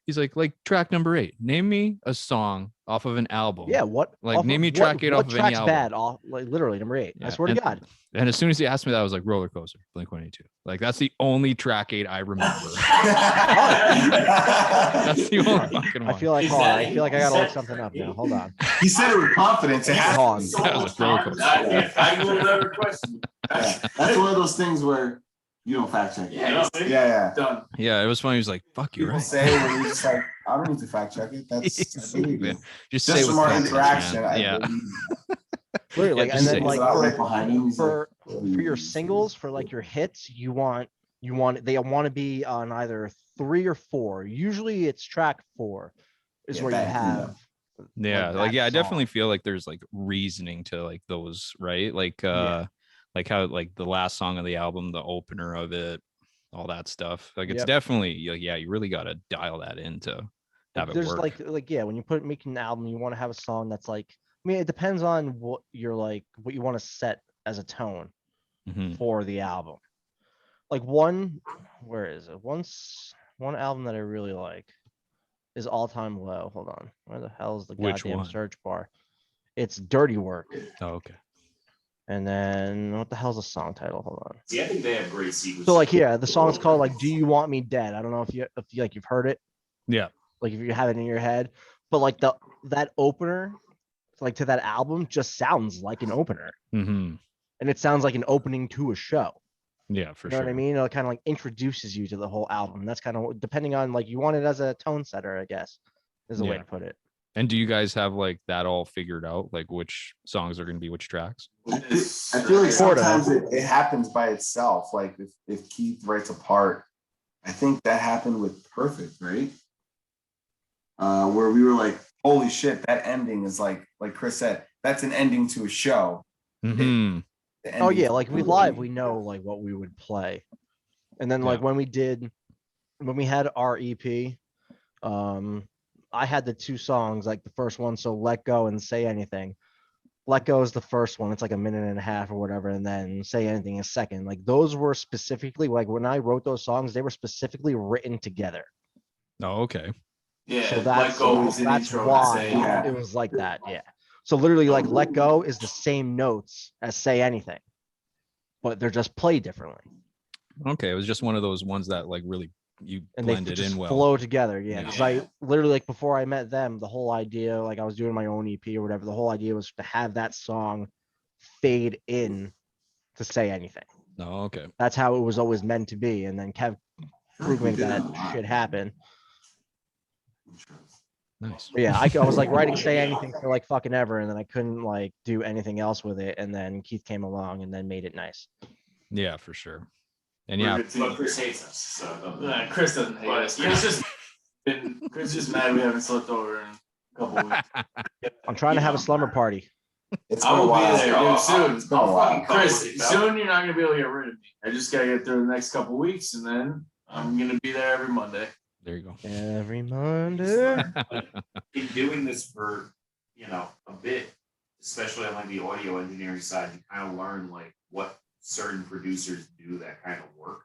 he's like track number 8. Name me a song off of an album. Yeah, what? Like, name me track 8 off of any track's album. bad? Off like literally number 8. I Yeah, swear to and- God. And as soon as he asked me that, I was like, Roller Coaster, Blink-182. Like that's the only track 8 I remember. That's the only fucking one. I feel like I gotta look something up now. Hold on. He said it with confidence. It has Hold on. That was a roller coaster. I will never question. That's one of those things where you don't fact check it. Yeah, Yeah. done. Yeah, it was funny. He was like, "Fuck you, People right?" say when you're just like, I don't need to fact check it. That's illegal. Just Just say from with our confidence, interaction, man. I Yeah, believe. Literally, Yeah, and just then say like He's right behind him. He's for like, your singles, for like your hits, they want to be on either 3 or 4. Usually it's track 4 is Yeah, where you that, have. yeah. that Like, yeah, I song. definitely feel like there's like reasoning to like those, right? Like, Yeah. like how like the last song of the album, the opener of it, all that stuff. Like, it's Yep. definitely like, yeah, you really got to dial that in to have it There's work. like yeah, when you making an album, you want to have a song that's like. I mean, it depends on what you're like, what you want to set as a tone Mhm. for the album. Like where is it? One album that I really like is All Time Low. Hold on, where the hell is the Which goddamn one? search bar? It's Dirty Work. Oh, okay. And then what the hell's the song title? Hold on. See, I think they have great sequences. So like yeah, the song's called like Do You Want Me Dead? I don't know if you like you've heard it. Yeah. Like if you have it in your head, but like that opener like to that album just sounds like an opener, Mm-hmm. and it sounds like an opening to a show. Yeah, for You know sure. what I mean? It kind of like introduces you to the whole album. That's kind of depending on like you want it as a tone setter, I guess, is a way Yeah. to put it. And do you guys have like that all figured out? Like which songs are going to be which tracks? I feel like Sort of. sometimes it happens by itself. Like if Keith writes a part, I think that happened with Perfect, right? Where we were like, holy shit, that ending is like Chris said, that's an ending to a show. Mm-hmm. The Oh ending yeah, to like a we movie. live, we know like what we would play, and then like Yeah. when we had our EP, I had the two songs, like the first one, so Let Go and Say Anything. Let Go is the first one, it's like a minute and a half or whatever, and then Say Anything is second. Like those were specifically like when I wrote those songs, they were specifically written together. Oh, okay. Yeah, So Let that's Go is an that's intro to why Say Yeah. it was like that. Yeah. So literally, like Let Go is the same notes as Say Anything, but they're just played differently, Okay. It was just one of those ones that like really you and they blended just in well. flow together. Yeah, Yeah. because I literally like before I met them, the whole idea, like I was doing my own EP or whatever, the whole idea was to have that song fade in to Say Anything. Oh, okay. That's how it was always meant to be, and then Kev proved We me did that a lot. shit happened. Nice. But yeah, I was like writing Say Anything for like fucking ever, and then I couldn't like do anything else with it, and then Keith came along and then made it nice. Yeah, for sure. And We're yeah, good team. But Chris hates us, so Nah, Chris doesn't hate us. Chris just mad we haven't slept over in a couple weeks. I'm trying to have a slumber party. It's I been a will be while. there, dude, soon. It's been a while. Chris, soon you're not gonna be able to get rid of me. I just gotta get through the next couple weeks, and then I'm gonna be there every Monday. there you go. Every Monday. in doing this for a bit, especially on like the audio engineering side, you kind of learn like what certain producers do that kind of work,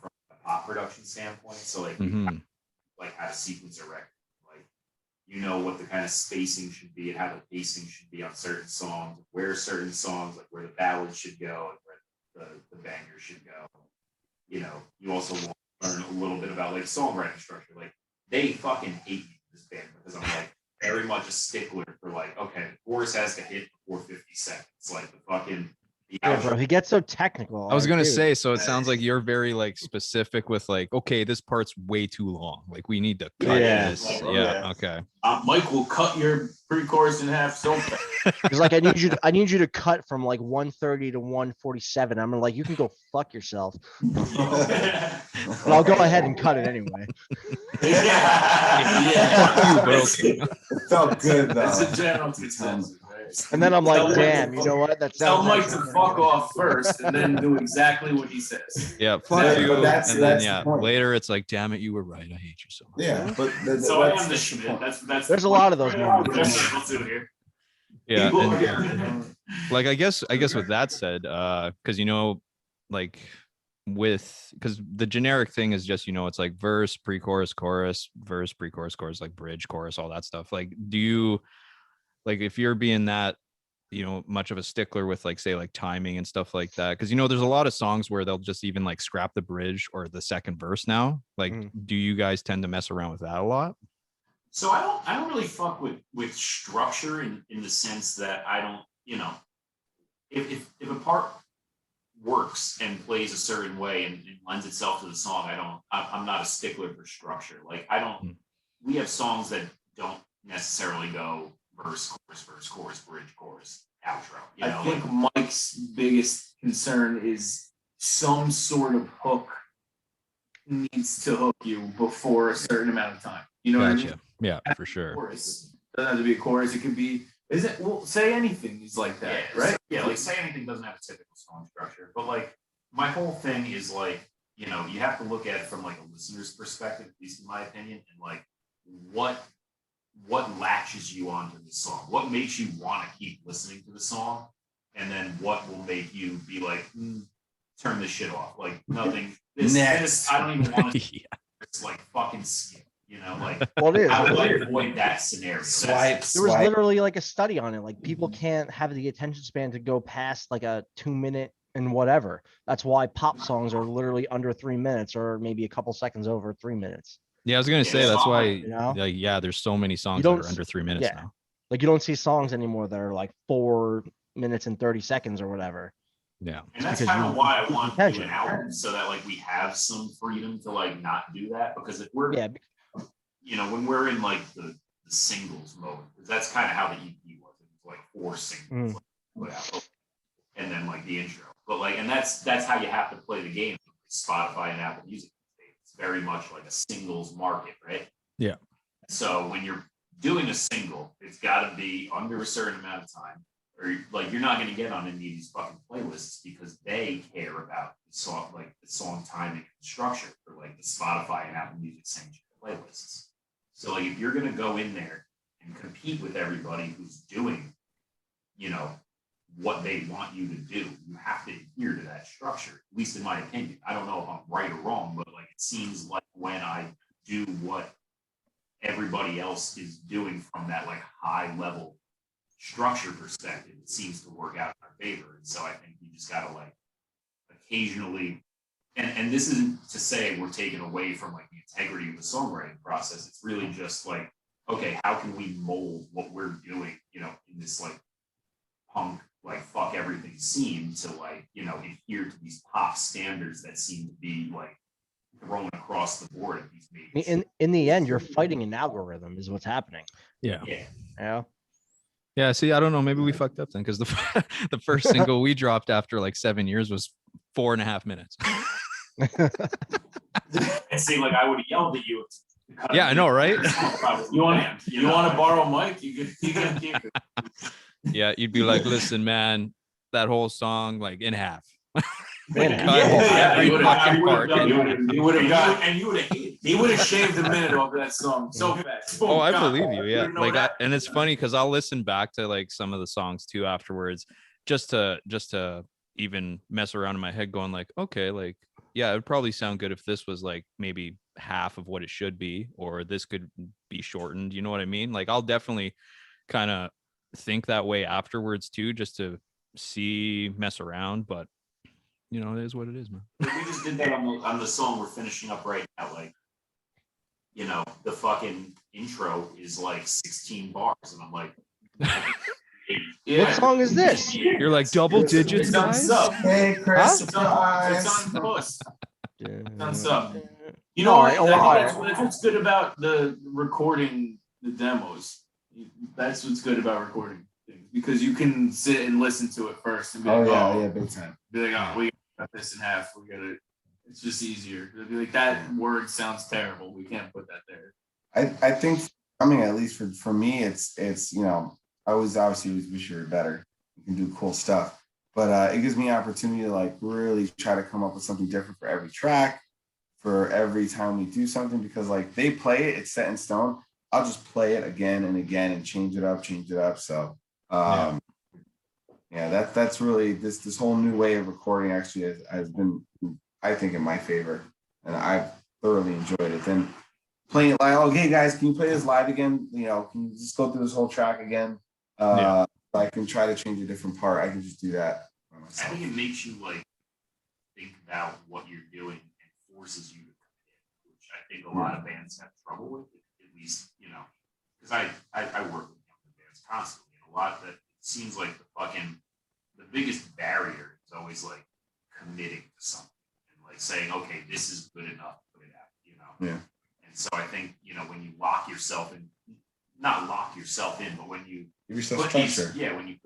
from a pop production standpoint. So like Mhm. like how to sequence a record, like what the kind of spacing should be and how the pacing should be on certain songs, where certain songs, like where the ballad should go and where the banger should go. You also want to learn a little bit about like songwriting structure. Like they fucking hate me in this band because I'm like very much a stickler for like, okay, the chorus has to hit before 50 seconds. Like the fucking Yeah, bro, he gets so technical. I was like, gonna dude. say, so it sounds like you're very like specific with like, okay, this part's way too long. Like we need to cut Yeah. this. Oh, Yeah. yeah. Okay. Mike will cut your pre-chorus in half so fast. He's like, I need you to cut from like 130 to 147. I'm like, you can go fuck yourself. But I'll go ahead and cut it anyway. Fuck you, but okay. It felt good though. It's a general consensus, right? And then I'm like, Tell damn, Mike- you know what? That Tell sounds Mike nice. to fuck off first, and then do exactly what he says. Yeah. Fuck But you. that's- And then that's the yeah, point. later it's like, damn it, you were right. I hate you so much. Yeah, but So I that's am the the Schmidt. point. That's There's a lot of those moments. We'll do here. Yeah. People and- are- like I guess with that said, because like because the generic thing is just it's like verse, pre-chorus, chorus, verse, pre-chorus, chorus, like bridge, chorus, all that stuff. Like, do you like if you're being that much of a stickler with like say like timing and stuff like that? Because there's a lot of songs where they'll just even like scrap the bridge or the second verse now. Like, do you guys tend to mess around with that a lot? So I don't really fuck with structure in the sense that I don't, if a part works and plays a certain way and lends itself to the song, I'm not a stickler for structure. Like we have songs that don't necessarily go verse, chorus, bridge, chorus, outro. I think Mike's biggest concern is some sort of hook needs to hook you before a certain amount of time. You know what I mean? Gotcha. Yeah, for sure. Chorus. Doesn't have to be a chorus. It could be. Say Anything is like that, right? Yeah, like Say Anything doesn't have a typical song structure, but like my whole thing is like, you have to look at it from like a listener's perspective, at least in my opinion, and like what latches you onto the song, what makes you want to keep listening to the song, and then what will make you be like, turn this shit off. Like nothing. This I don't even want to. Yeah. It's like fucking skip. Like Well, it is. I would like avoid that scenario. There was literally like a study on it. Like people can't have the attention span to go past like a 2 minute and whatever. That's why pop songs are literally under 3 minutes or maybe a couple seconds over 3 minutes. Yeah, I was gonna say Yeah, that's why. you know? Like, yeah, there's so many songs that don't are under 3 minutes yeah. now. Like you don't see songs anymore that are like 4 minutes and 30 seconds or whatever. Yeah. And that's because kind you- of why I want to do attention. an album, so that like we have some freedom to like not do that. Because if we're, Yeah, you know, when we're in like the singles mode, because that's kind of how the EP was. It was like 4 singles put out, and then like the intro. But like, and that's how you have to play the game. Spotify and Apple Music. It's very much like a singles market, right? Yeah. So when you're doing a single, it's got to be under a certain amount of time, or like you're not going to get on any of these fucking playlists because they care about the song, like the song timing and structure for like the Spotify and Apple Music sanctioned playlists. So like if you're going to go in there and compete with everybody who's doing, you know, what they want you to do, you have to adhere to that structure, at least in my opinion. I don't know if I'm right or wrong, but like it seems like when I do what everybody else is doing from that like high level structure perspective, it seems to work out in our favor. And so I think you just gotta like occasionally, and this isn't to say we're taking away from like the integrity of the songwriting process. It's really just like, okay, how can we mold what we're doing, you know, in this like punk, like fuck everything scene to like, you know, adhere to these pop standards that seem to be like thrown across the board at these meetings. in the end, you're fighting an algorithm is what's happening. Yeah. Yeah. Yeah. Yeah. See, I don't know. Maybe we fucked up then because the first single we dropped after like 7 years was 4.5 minutes. And see, like I would have yelled at you. Yeah, I know, right? You want to borrow a mic? You can keep it. Yeah, you'd be like, listen, man, that whole song like in half. Yeah, Every fucking part. He would have got, and you would have hated. he would have shaved a minute off of that song so fast. Oh, I God. believe you. Yeah. Didn't know Like, that. and it's funny because I'll listen back to like some of the songs too afterwards, just to even mess around in my head, going like, okay, like, yeah, it would probably sound good if this was like maybe half of what it should be, or this could be shortened. You know what I mean? Like, I'll definitely kind of think that way afterwards too, just to mess around. But you know, it is what it is, man. We just did that on the song we're finishing up right now. Like, you know, the fucking intro is like 16 bars, and I'm like, What song is this? You're like double digits, It's on guys. sub. Hey, Huh? Chris, It's on surprise. post. It's on sub. You You know, know, I think alright. that's what's good about the recording the demos. That's what's good about recording things, because you can sit and listen to it first and be Oh like, yeah, yeah, big time. be like, oh, we got this in half. We got it. It's just easier. It'll be like, that word sounds terrible. We can't put that there. I think, I mean, at least for me, it's you know, I always obviously wish you were better. You can do cool stuff, but it gives me an opportunity to like really try to come up with something different for every track, for every time we do something, because like they play it, it's set in stone. I'll just play it again and again and change it up. So yeah, that's really this whole new way of recording actually has been, I think, in my favor, and I've thoroughly enjoyed it. Then playing it like, oh, hey guys, can you play this live again? You know, can you just go through this whole track again? I can try to change a different part. I can just do that by I myself. think it makes you like think about what you're doing and forces you to commit, which I think a lot of bands have trouble with. At least, you know, because I work with younger bands constantly, and a lot that it seems like the biggest barrier is always like committing to something and like saying, okay, this is good enough, put it out, you know. Yeah. And so I think, you know, when you lock yourself in, not lock yourself in, but when you Give yourself put structure. when you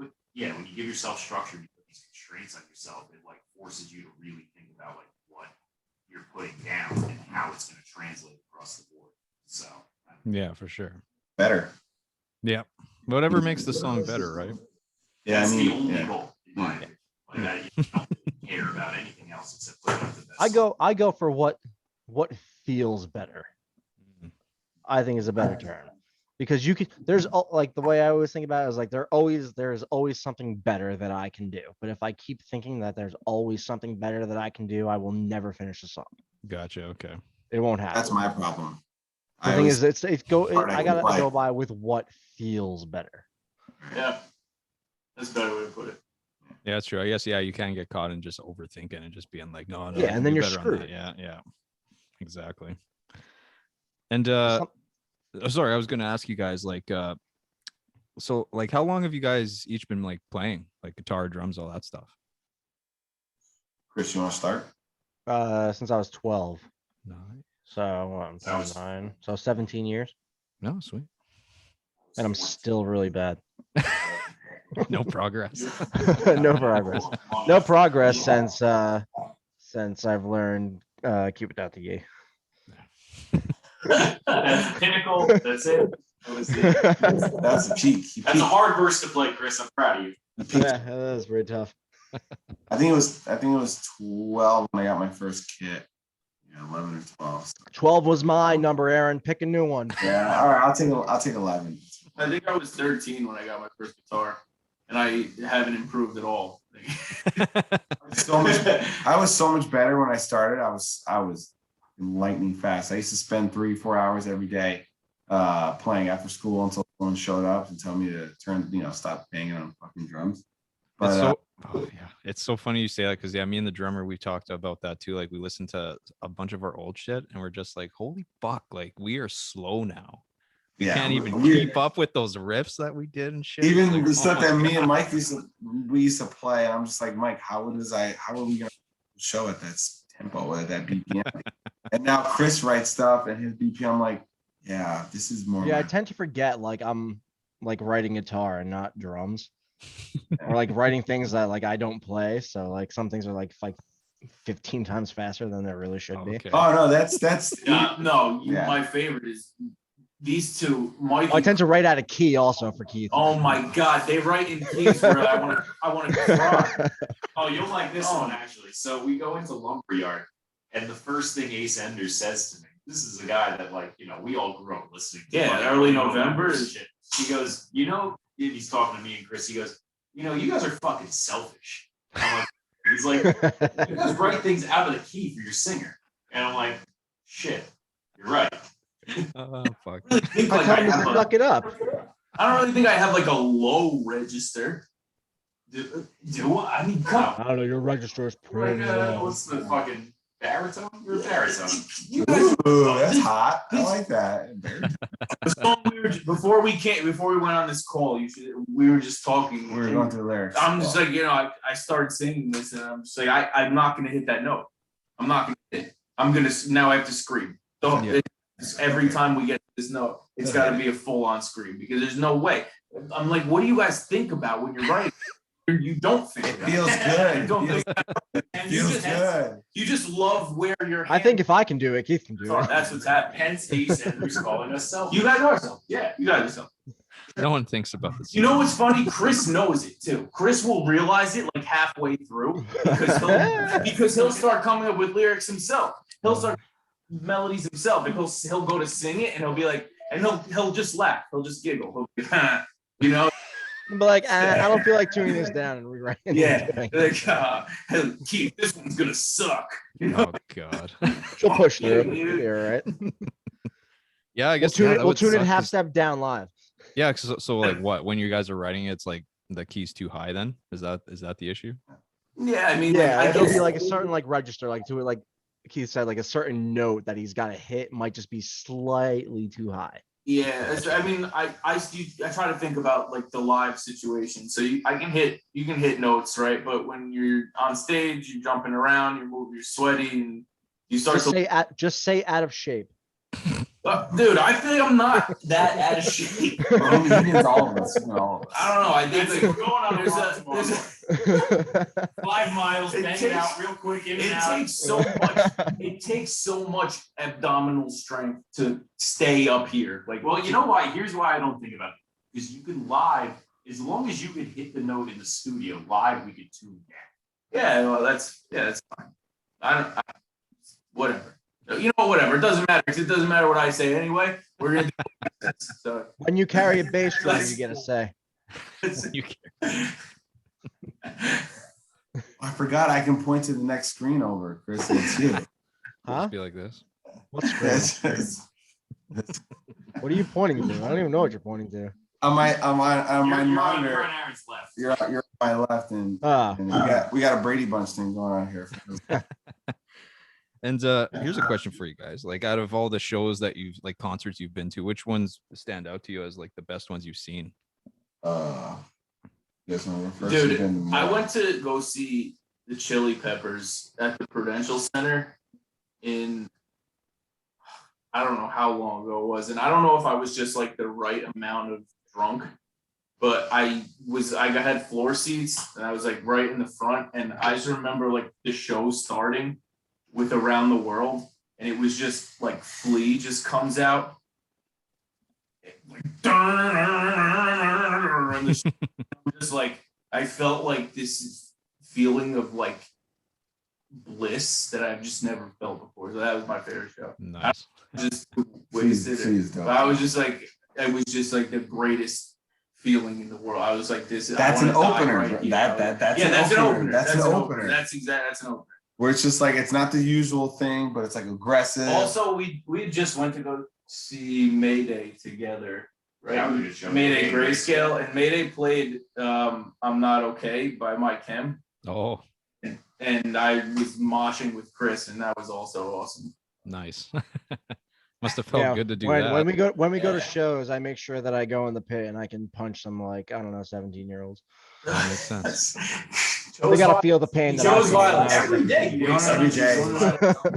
give yourself structure, you put these constraints on yourself, it like forces you to really think about like what you're putting down and how it's going to translate across the board. So Yeah, for sure. Better. Yeah. Whatever makes the song better, right? Yeah, that's I the mean, only yeah. goal. In my opinion. Like you don't care about anything else except putting out the best. I go for what feels better. I think is a better term, because you can, there's like the way I always think about it is like there's always something better that I can do. But if I keep thinking that there's always something better that I can do, I will never finish the song. Gotcha. Okay. It won't happen. That's my problem. The thing is, I gotta play. go by with what feels better. Yeah, that's a better way to put it. Yeah, that's true. I guess, yeah, you can get caught in just overthinking and just being like, no, Yeah, and then do you're better on that. screwed. Yeah, exactly. And Some- sorry, I was going to ask you guys, like, so like, how long have you guys each been like playing, like guitar, drums, all that stuff? Chris, you want to start? Since I was 12. No, So I'm That was- 29. So 17 years. no, sweet. And I'm still really bad. No progress. No progress. No progress since I've learned keep it out the gay. That's the pinnacle. That's it. That was it. That's a peak. He That's a peaked. hard verse to play, Chris. I'm proud of you. He peaked. Yeah, that was very tough. I think it was 12 when I got my first kit. Yeah, 11 or 12. So. 12 was my number, Aaron. Pick a new one. Yeah, all right. I'll take 11. I think I was 13 when I got my first guitar, and I haven't improved at all. I was so much better when I started. I was lightning fast. I used to spend 3-4 hours every day playing after school until someone showed up and told me to stop banging on fucking drums. But It's so, yeah, it's so funny you say that, because me and the drummer, we talked about that too. Like, we listened to a bunch of our old shit and we're just like, holy fuck, like we are slow now. We can't even keep up with those riffs that we did and shit. Even like, the stuff my that me and God. Mike used to play, and I'm just like, Mike, how are we gonna show at that tempo, at that BPM? And now Chris writes stuff and his BPM, I'm like, yeah, this is more. Yeah, I tend to forget like I'm like writing guitar and not drums. Or like writing things that like I don't play. So like some things are like 15 times faster than they really should be. Okay. Oh no, that's No, Yeah. my favorite is these two. Mike, I tend to write out of key also for Keith. oh my God, they write in keys where I want to cry. Oh, you'll like this one actually. So we go into Lumberyard, and the first thing Ace Enders says to me, this is a guy that we all grew up listening to. Yeah, fucking early November. and shit. He goes, he's talking to me and Chris. He goes, you guys are fucking selfish. I'm like, he's like, you guys write things out of the key for your singer, and I'm like, shit, you're right. Fuck. I really think I like told I him to have suck it up. I don't really think I have like a low register. Do I mean, come I don't know, your register is pretty low. what's the fucking baritone? You're a baritone. You guys, Ooh, that's hot. I like that. the song before we went on this call, we were just talking. We were going through the lyrics. I'm just like, I started singing this, and I'm just like, I'm not gonna hit that note. I'm not gonna hit it. Now I have to scream. So Yeah. every time we get this note, it's got to be a full-on scream, because there's no way. I'm like, what do you guys think about when you're writing? You don't think. It about feels good. You don't Feels- think. And you feels just, good. you just love where your. I think if I can do it, Keith can do it. That's what's happening. Hence Ace Enders calling us selfish. You guys are self. Yeah, you guys are self. No one thinks about this. You know what's funny? Chris knows it too. Chris will realize it like halfway through, because he'll start coming up with lyrics himself. He'll start melodies himself, and he'll go to sing it, and he'll be like, and he'll just laugh. He'll just giggle. He'll be, But like, I don't feel like tuning this down and rewriting. Yeah, like Keith, this one's gonna suck. Oh God. She'll push through. You're right. Yeah, I We'll guess tune it. that We'll would tune it suck, half 'cause- step down live. Yeah, so like what? When you guys are writing, it's like the key's too high. Then is that the issue? Yeah, I mean, Yeah, like, I it'll guess be like a certain like register, like to it, like Keith said, like a certain note that he's got to hit might just be slightly too high. Yeah, I mean, I try to think about like the live situation. So you can hit notes, right? But when you're on stage, you're jumping around, you're sweaty, and you start Just say out of shape. Dude, I feel like I'm not that out of shape. He needs all of us. I don't know. I think We're going on a there's walk a, tomorrow there's morning. a, 5 miles, It bang it takes- out real quick, in and it out. takes so much. It takes so much abdominal strength to stay up here. Like, Well, you know why? Here's why I don't think about it. Because you can live, as long as you can hit the note in the studio, live we could tune down. yeah, well, that's fine. Whatever. Whatever. It doesn't matter. 'Cause it doesn't matter what I say anyway. We're gonna do this. So When you carry a bass drum, you get a say. You can't. I forgot I can point to the next screen over, Chris. It's you. Huh? Just be like this. What's That's screen? just- What are you pointing to? I don't even know what you're pointing to. on my You're on monitor. Aaron's left. You're on my left, and Ah, we got a Brady Bunch thing going on here. And here's a question for you guys. Like, out of all the shows that you've, like, concerts you've been to, which ones stand out to you as like the best ones you've seen? You guys remember first? Dude, I went to go see the Chili Peppers at the Prudential Center in, I don't know how long ago it was, and I don't know if I was just like the right amount of drunk, but I had floor seats and I was like right in the front, and I just remember like the show starting with Around the World, and it was just like Flea just comes out, like, and just like I felt like this feeling of like bliss that I've just never felt before. So that was my favorite show. Nice. Just wasted it. I was just like, it was just like the greatest feeling in the world. I was like, this. That's an opener. That's an opener. That's an opener. That's an opener. Where it's just like it's not the usual thing, but it's like aggressive. Also, we just went to go see Mayday together, right? Yeah, Mayday Grayscale, and Mayday played "I'm Not Okay" by Mike Kim. Oh, and I was moshing with Chris, and that was also awesome. nice. Must have felt good to do that. When we go to shows, I make sure that I go in the pit and I can punch some, like, I don't know, 17-year-olds. That makes sense. They gotta feel the pain. Joe's violent every day. Every day.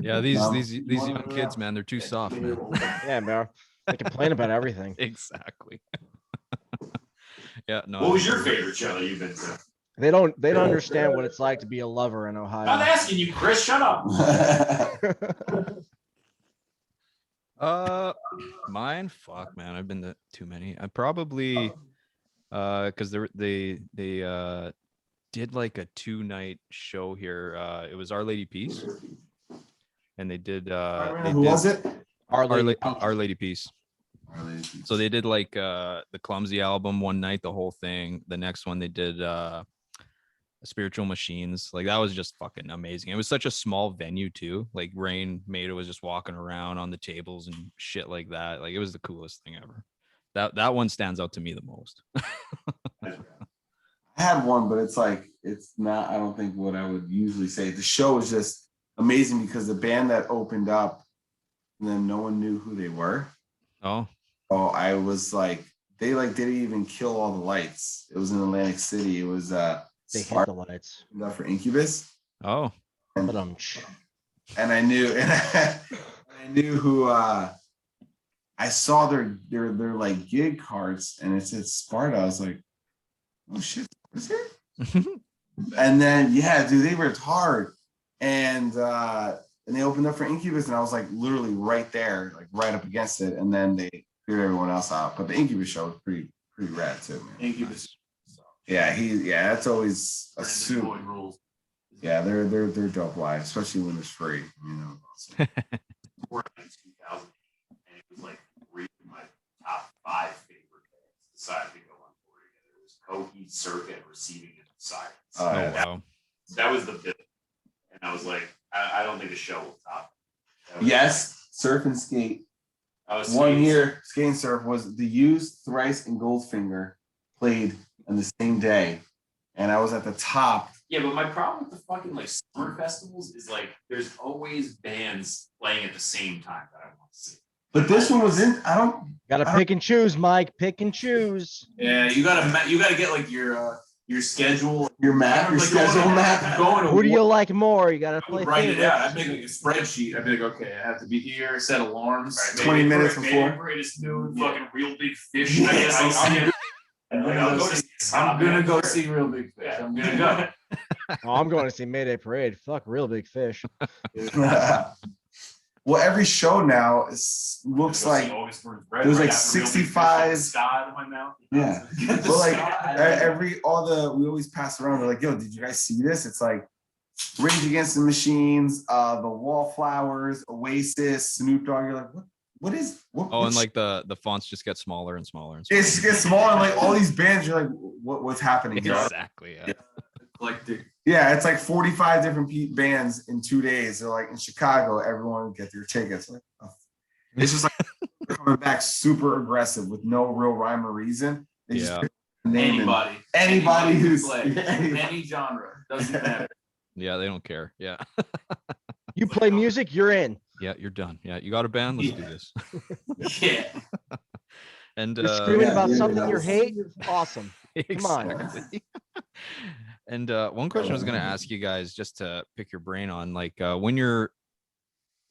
Yeah, these young kids, man, they're too soft, man. Yeah, bro. They complain about everything. Exactly. Yeah, no. What was your favorite show that you've been to? They don't understand what it's like to be a lover in Ohio. I'm not asking you, Chris. Shut up. Mine, fuck, man, I've been to too many. I probably because they did like a 2-night show here. It was Our Lady Peace, and they did Who was it? Our Lady Peace. Our Lady Peace. So they did like the Clumsy album one night, the whole thing. The next one they did Spiritual Machines. Like that was just fucking amazing. It was such a small venue too. Like Rain Maida was just walking around on the tables and shit like that. Like it was the coolest thing ever. That one stands out to me the most. I had one, but it's like it's not. I don't think what I would usually say. The show was just amazing because the band that opened up, and then no one knew who they were. Oh. Oh, I was like, they like didn't even kill all the lights. It was in Atlantic City. It was They hit the lights. for Incubus. Oh. But And I knew, and I knew who. I saw their like gig cards, and it said Sparta. I was like, oh shit, is here? And then yeah, dude, they ripped hard, and they opened up for Incubus, and I was like literally right there, like right up against it, and then they cleared everyone else out. But the Incubus show was pretty rad too, man. Incubus. Yeah, that's always a super. Yeah, they're dope live, especially when it's free, you know. So. 2000, and it was like 3 of my top 5 favorite bands decided to go on tour together. It was Coheed, Circa, and Receiving and Silence. Oh, yeah. Wow. That was the bit, and I was like, I don't think the show will top it. Yes, Surf and Skate. I was 1 year, Skate and Surf was The Used, Thrice, and Goldfinger played on the same day, and I was at the top. Yeah, but my problem with the fucking like summer festivals is like there's always bands playing at the same time that I want to see. But this one was in. Gotta pick and choose, Mike. Pick and choose. Yeah, you gotta get like your schedule, your map, your schedule map. Who do you like more? You gotta I would play. write it out. favorites. I'd make like a spreadsheet. I'd be like, okay, I have to be here. Set alarms. Right, 20 minutes before. before. Greatest new fucking Real Big Fish. Yeah, I guess I'll see it. I'm Like, I'll go to I'm gonna go see Real Big Fish. Yeah. I'm gonna go. Oh, I'm going to see Mayday Parade. Fuck, Real Big Fish. Well, every show now looks like there's like 65. Scott in my mouth. Yeah. Well, like we always pass around. We're like, yo, did you guys see this? It's like Rage Against the Machines, the Wallflowers, Oasis, Snoop Dogg. You're like, what is? Oh, and like the fonts just get smaller and smaller and smaller. It gets smaller. And like all these bands, you're like, what's happening here? Exactly. Yeah. Eclectic. Yeah, it's like 45 different bands in 2 days. They're like in Chicago, everyone get their tickets. Like, it's just like they're coming back super aggressive with no real rhyme or reason. They just pick a name anybody who's play any genre doesn't matter. Yeah, they don't care. Yeah. You play music, you're in. Yeah, you're done. Yeah, you got a band? Let's do this. Yeah. And You're screaming about yeah, something that you was- hate. Awesome. Come on. Exactly. And one question I was going to ask you guys, just to pick your brain on, like when you're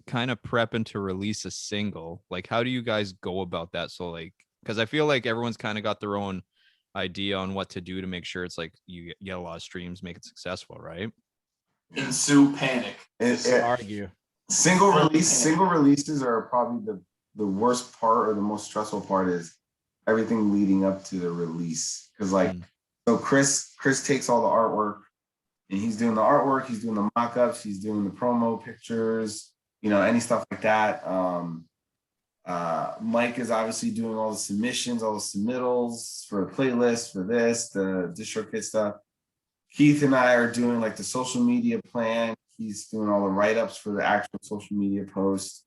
kind of prepping to release a single, like how do you guys go about that? So like, because I feel like everyone's kind of got their own idea on what to do to make sure it's like you get a lot of streams, make it successful, right? Ensue panic. Argue. Single releases are probably the worst part, or the most stressful part is everything leading up to the release. Because like, so Chris takes all the artwork, and he's doing the artwork, he's doing the mock-ups, he's doing the promo pictures, you know, any stuff like that. Mike is obviously doing all the submissions, all the submittals for the playlist, for this, the DistroKid stuff. Keith and I are doing like the social media plan. He's doing all the write-ups for the actual social media posts.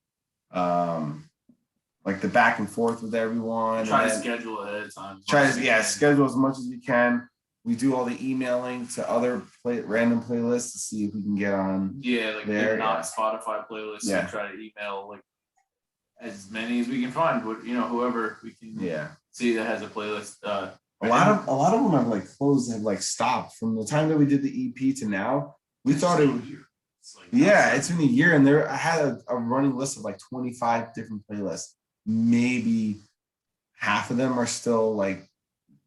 Like the back and forth with everyone. Try to schedule ahead of time. Schedule as much as we can. We do all the emailing to other random playlists to see if we can get on. Yeah, like there, the not Spotify playlists. Yeah. And try to email like as many as we can find. But you know, whoever we can see that has a playlist. A lot of them have like closed, have like stopped from the time that we did the EP to now. We thought it was it's been a year, and I had a running list of like 25 different playlists. Maybe half of them are still like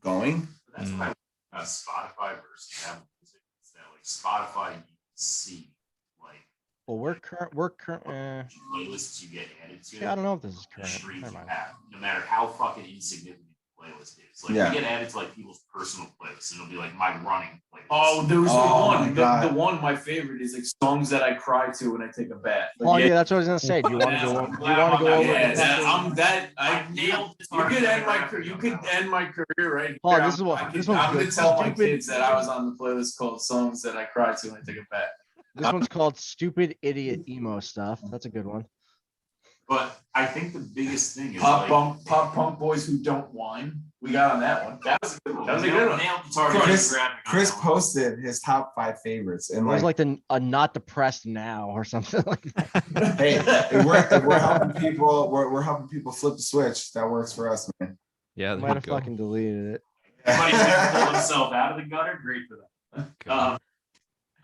going. That's why Spotify versus Apple Music is that like Spotify you can see like Well, we're current. playlists you get added to. Yeah, I don't know if this is the current. streams Never you mind. have, no matter how fucking insignificant the playlist is. Like we get added to like people's personal playlists, and it'll be like my running playlist. Oh, there was my God. the one, my favorite is like songs that I cry to when I take a bath. Like, Oh yeah, that's what I was gonna say. Do you want to go? Do you want to go over? I nailed this. You could end my career. You could end my career right Oh, here. this is what- I'm this one's gonna good. tell my Stupid- kids that I was on the playlist called "Songs That I Cry to When I Take a Bath." This one's called "Stupid Idiot Emo Stuff." That's a good one. But I think the biggest thing is Pop like, punk boys who don't whine. We got on that one. that was a good one. That was a good one. Nailed the target. Chris posted his top 5 favorites, and It was like a not depressed now or something like that. hey, if we're helping people, we're helping people flip the switch. That works for us, man. Yeah, I there might you have go. fucking deleted it. Everybody's gonna pull himself out of the gutter. Great for them. Okay.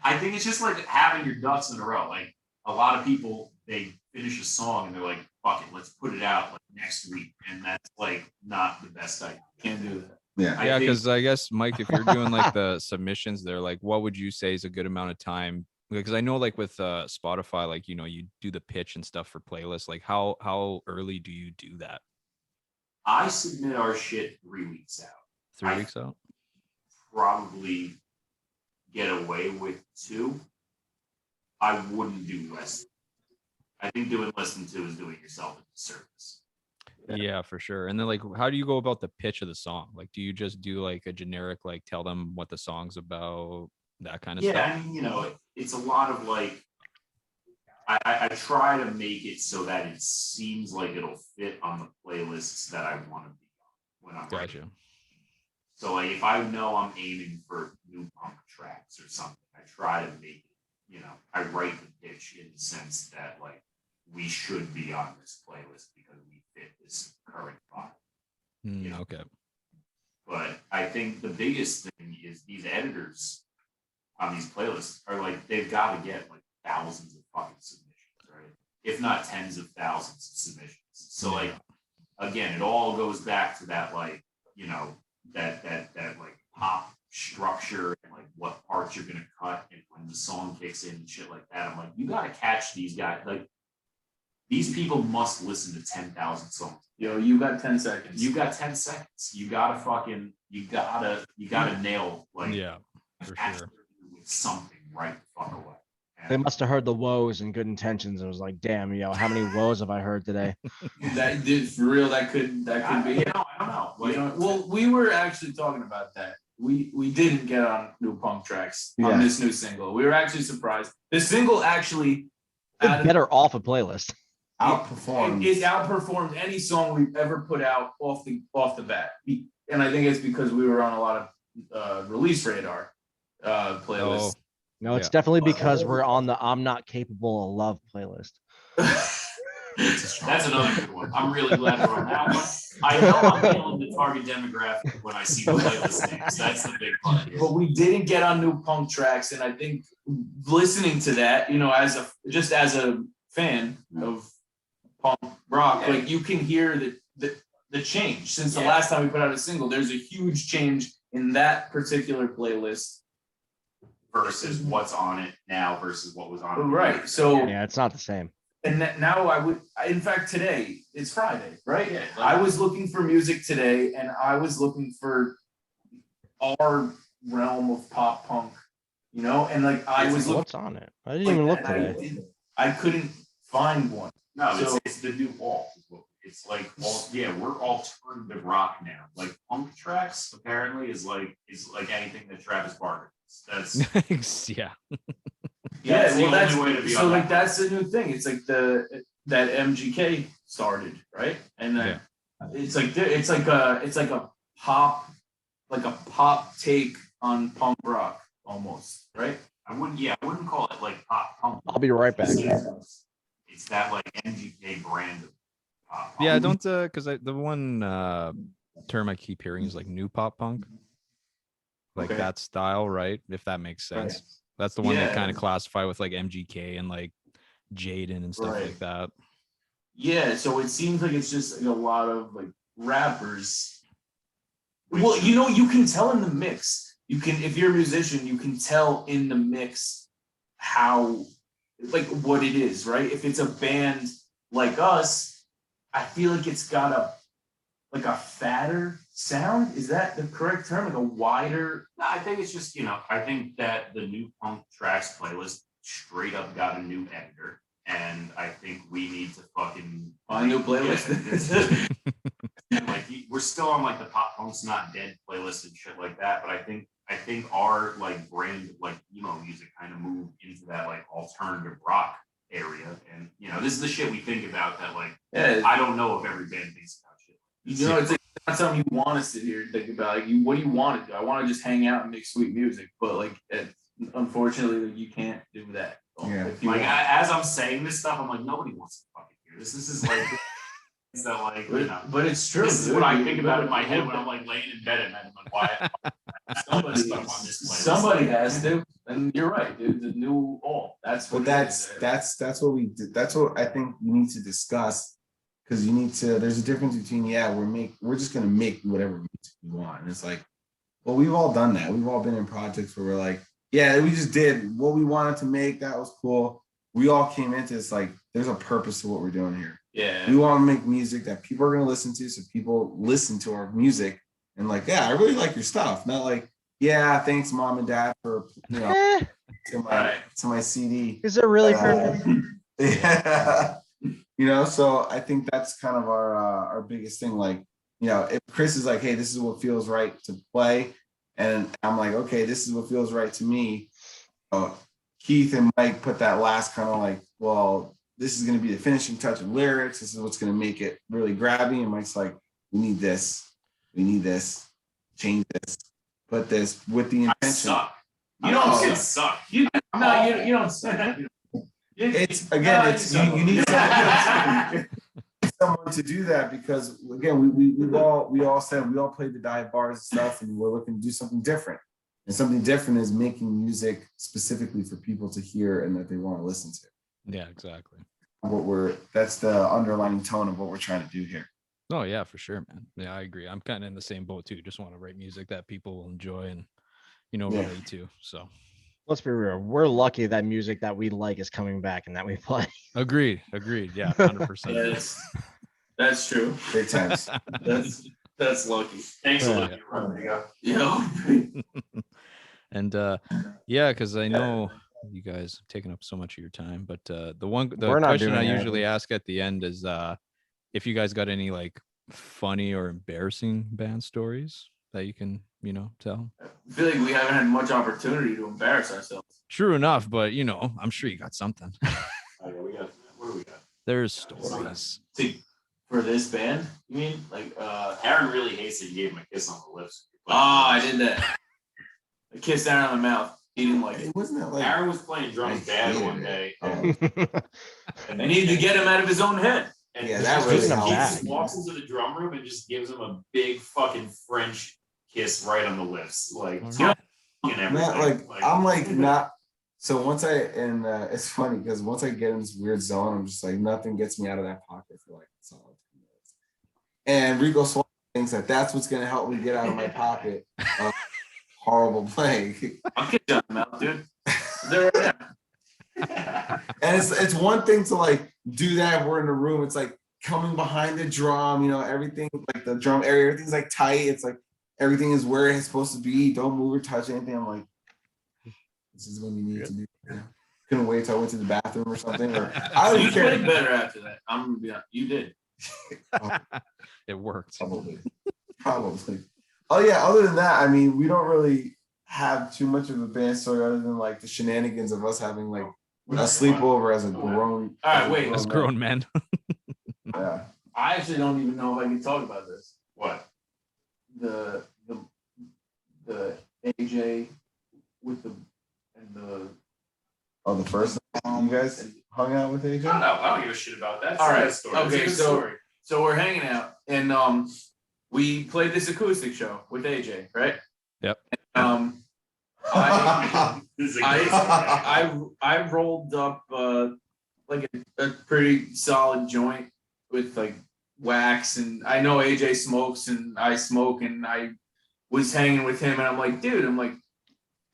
I think it's just like having your ducks in a row. Like a lot of people, they finish a song and they're like, "Fuck it, let's put it out like next week," and that's like not the best idea. Can't do that. Yeah. I Yeah, think- because I guess Mike, if you're doing like the submissions, they're like, what would you say is a good amount of time? Because I know like with Spotify, like you know, you do the pitch and stuff for playlists. Like how early do you do that? I submit our shit 3 weeks out. 3 weeks out? Probably get away with 2. I wouldn't do less. I think doing less than 2 is doing yourself a disservice. Yeah, for sure. And then like, how do you go about the pitch of the song? Like, do you just do like a generic, like tell them what the song's about, that kind of stuff? Yeah, I mean, you know, it's a lot of like, I try to make it so that it seems like it'll fit on the playlists that I want to be on when I'm writing. Gotcha. So like, if I know I'm aiming for new punk tracks or something, I try to make it, you know, I write the pitch in the sense that like, we should be on this playlist because we fit this current vibe. Yeah. Okay. But I think the biggest thing is these editors on these playlists are like, they've got to get like thousands of fucking submissions, right? If not tens of thousands of submissions. So like, again, it all goes back to that, like, you know, that like pop structure and like what parts you're going to cut and when the song kicks in and shit like that. I'm like, you got to catch these guys. Like, these people must listen to 10,000 songs. Yo, you got 10 seconds. You got 10 seconds. You gotta nail like Yeah, for catch sure. with something right the fuck away. They And must have heard the woes and good intentions and was like, "Damn, yo, how many woes have I heard today?" That dude, for real, that could be. I don't know. You Like, know, well, we were actually talking about that. We didn't get on new punk tracks Yeah. on this new single. We were actually surprised. The single actually It's better off a playlist. Outperformed. It outperformed any song we've ever put out off the bat. And I think it's because we were on a lot of release radar playlists. No, it's Yeah. definitely because we're on the "I'm Not Capable of Love" playlist. That's another good one. I'm really glad we're on that one. I know I'm feeling the target demographic when I see the playlist names. That's the big part here. But we didn't get on new punk tracks, and I think listening to that, as a fan of punk rock, like you can hear the change since the last time we put out a single. There's a huge change in that particular playlist versus what's on it now versus what was on it. Right. So Yeah, it's not the same. and now in fact, today it's Friday, right? Yeah. I was looking for music today, and I was looking for our realm of pop punk, and like I was looking. What's on it? I didn't even look today. I couldn't find one. No, So- it's the new alt. It's like we're alternative rock now. Like punk tracks apparently is like anything that Travis Barker is. That's Yeah. Yeah, That's the well, only way to be so on like that. that's the new thing. It's like that MGK started, right? And then it's like a pop take on punk rock almost, right? I wouldn't call it like pop punk. I'll be right back. It's that like MGK brand of pop punk. Yeah, don't because the one term I keep hearing is like new pop punk, like Okay. that style, right? If that makes sense. Right. That's the one they Yeah. kind of classify with like MGK and like Jaden and stuff Right. like that. Yeah, so it seems like it's just like a lot of like rappers. Well, you can tell in the mix. If you're a musician, you can tell in the mix how, like, what it is, right? If it's a band like us, I feel like it's got a fatter sound. Is that the correct term? Like a wider. No, I think it's just, I think that the new punk tracks playlist straight up got a new editor. And I think we need to fucking On a new playlist. like we're still on like the Pop Punk's Not Dead playlist and shit like that. But I think our like brand like emo music kind of moved into that like alternative rock area. And this is the shit we think about that like Yeah, I don't know if every band thinks about shit. it's like not something you want to sit here and think about. Like, what do you want to do? I want to just hang out and make sweet music, but like, unfortunately, you can't do that. Yeah. If you Like want. as I'm saying this stuff, I'm like nobody wants to fucking hear this. This is like so like But it's true. This is dude. what I think about in my head when I'm like laying in bed at night. I'm like, why? Somebody has to, and you're right, dude. The new that's what. But that's what we did. That's what I think you need to discuss, because you need to. There's a difference between we're just gonna make whatever music we want, and it's like, well, we've all done that. We've all been in projects where we're like, yeah, we just did what we wanted to make. That was cool. We all came into this like, there's a purpose to what we're doing here. Yeah. We want to make music that people are gonna listen to, so people listen to our music and like, yeah, I really like your stuff. Not like, yeah, thanks mom and dad for to my CD. Is it really perfect? Yeah. So I think that's kind of our biggest thing. Like, if Chris is like, hey, this is what feels right to play, and I'm like, okay, this is what feels right to me. Keith and Mike put that last kind of like, well, this is going to be the finishing touch of lyrics. This is what's going to make it really grabby. And Mike's like, we need this, change this, put this with the I intention. suck. You don't fucking suck. suck. You don't suck. It's again, it's you need someone to do that, because again, we all said we all played the dive bars and stuff, and we're looking to do something different. And something different is making music specifically for people to hear and that they want to listen to. Yeah, exactly. That's the underlying tone of what we're trying to do here. Oh yeah, for sure, man. Yeah, I agree. I'm kind of in the same boat too. Just want to write music that people will enjoy and relate to. So Let's be real. We're lucky that music that we like is coming back and that we play. agreed. Yeah, 100%. Yes, that's true. Big times. That's lucky. Thanks a Yeah. lot, Rodrigo. And because I know you guys have taken up so much of your time, but the We're not question I doing that. usually ask at the end is if you guys got any like funny or embarrassing band stories that you can tell. I feel like we haven't had much opportunity to embarrass ourselves. True enough, but I'm sure you got something. What do we got? There's stories. For this band, you mean? Like, Aaron really hates that you gave him a kiss on the lips. I did that. I kissed Aaron on the mouth. He didn't like it. Wasn't that like Aaron was playing drums I bad hated one it. day. Oh. And I needed to get him out of his own head. And Yeah, he that just- really he helps. just walks into the drum room and just gives him a big fucking French kiss right on the lips, like Yeah. and everything. Man, like I'm like not. So once it's funny because once I get in this weird zone, I'm just like nothing gets me out of that pocket for like a solid 2 minutes. And Rico Suave thinks that that's what's gonna help me get out of my pocket. Horrible playing. I'll get down them out, dude. They're right there. And it's one thing to like do that if we're in the room. It's like coming behind the drum, everything like the drum area, everything's like tight. It's like everything is where it's supposed to be. Don't move or touch anything. I'm like, this is what we need to do. Couldn't wait till I went to the bathroom or something. Or I don't You care. played better after that. I'm gonna be honest. You did. It worked. Probably. Oh yeah. Other than that, I mean, we don't really have too much of a band story other than like the shenanigans of us having like a sleepover as a grown. All right, wait. As grown men. Yeah. I actually don't even know if I can talk about this. What? The AJ with the Oh, the first time you guys hung out with AJ? I don't give a shit about that. All It's a right. good story. It's a Okay. good So story. we're hanging out and we played this acoustic show with AJ, right? Yep. This is a good story. I rolled up like a pretty solid joint with like wax, and I know AJ smokes and I smoke, and I was hanging with him and I'm like, dude,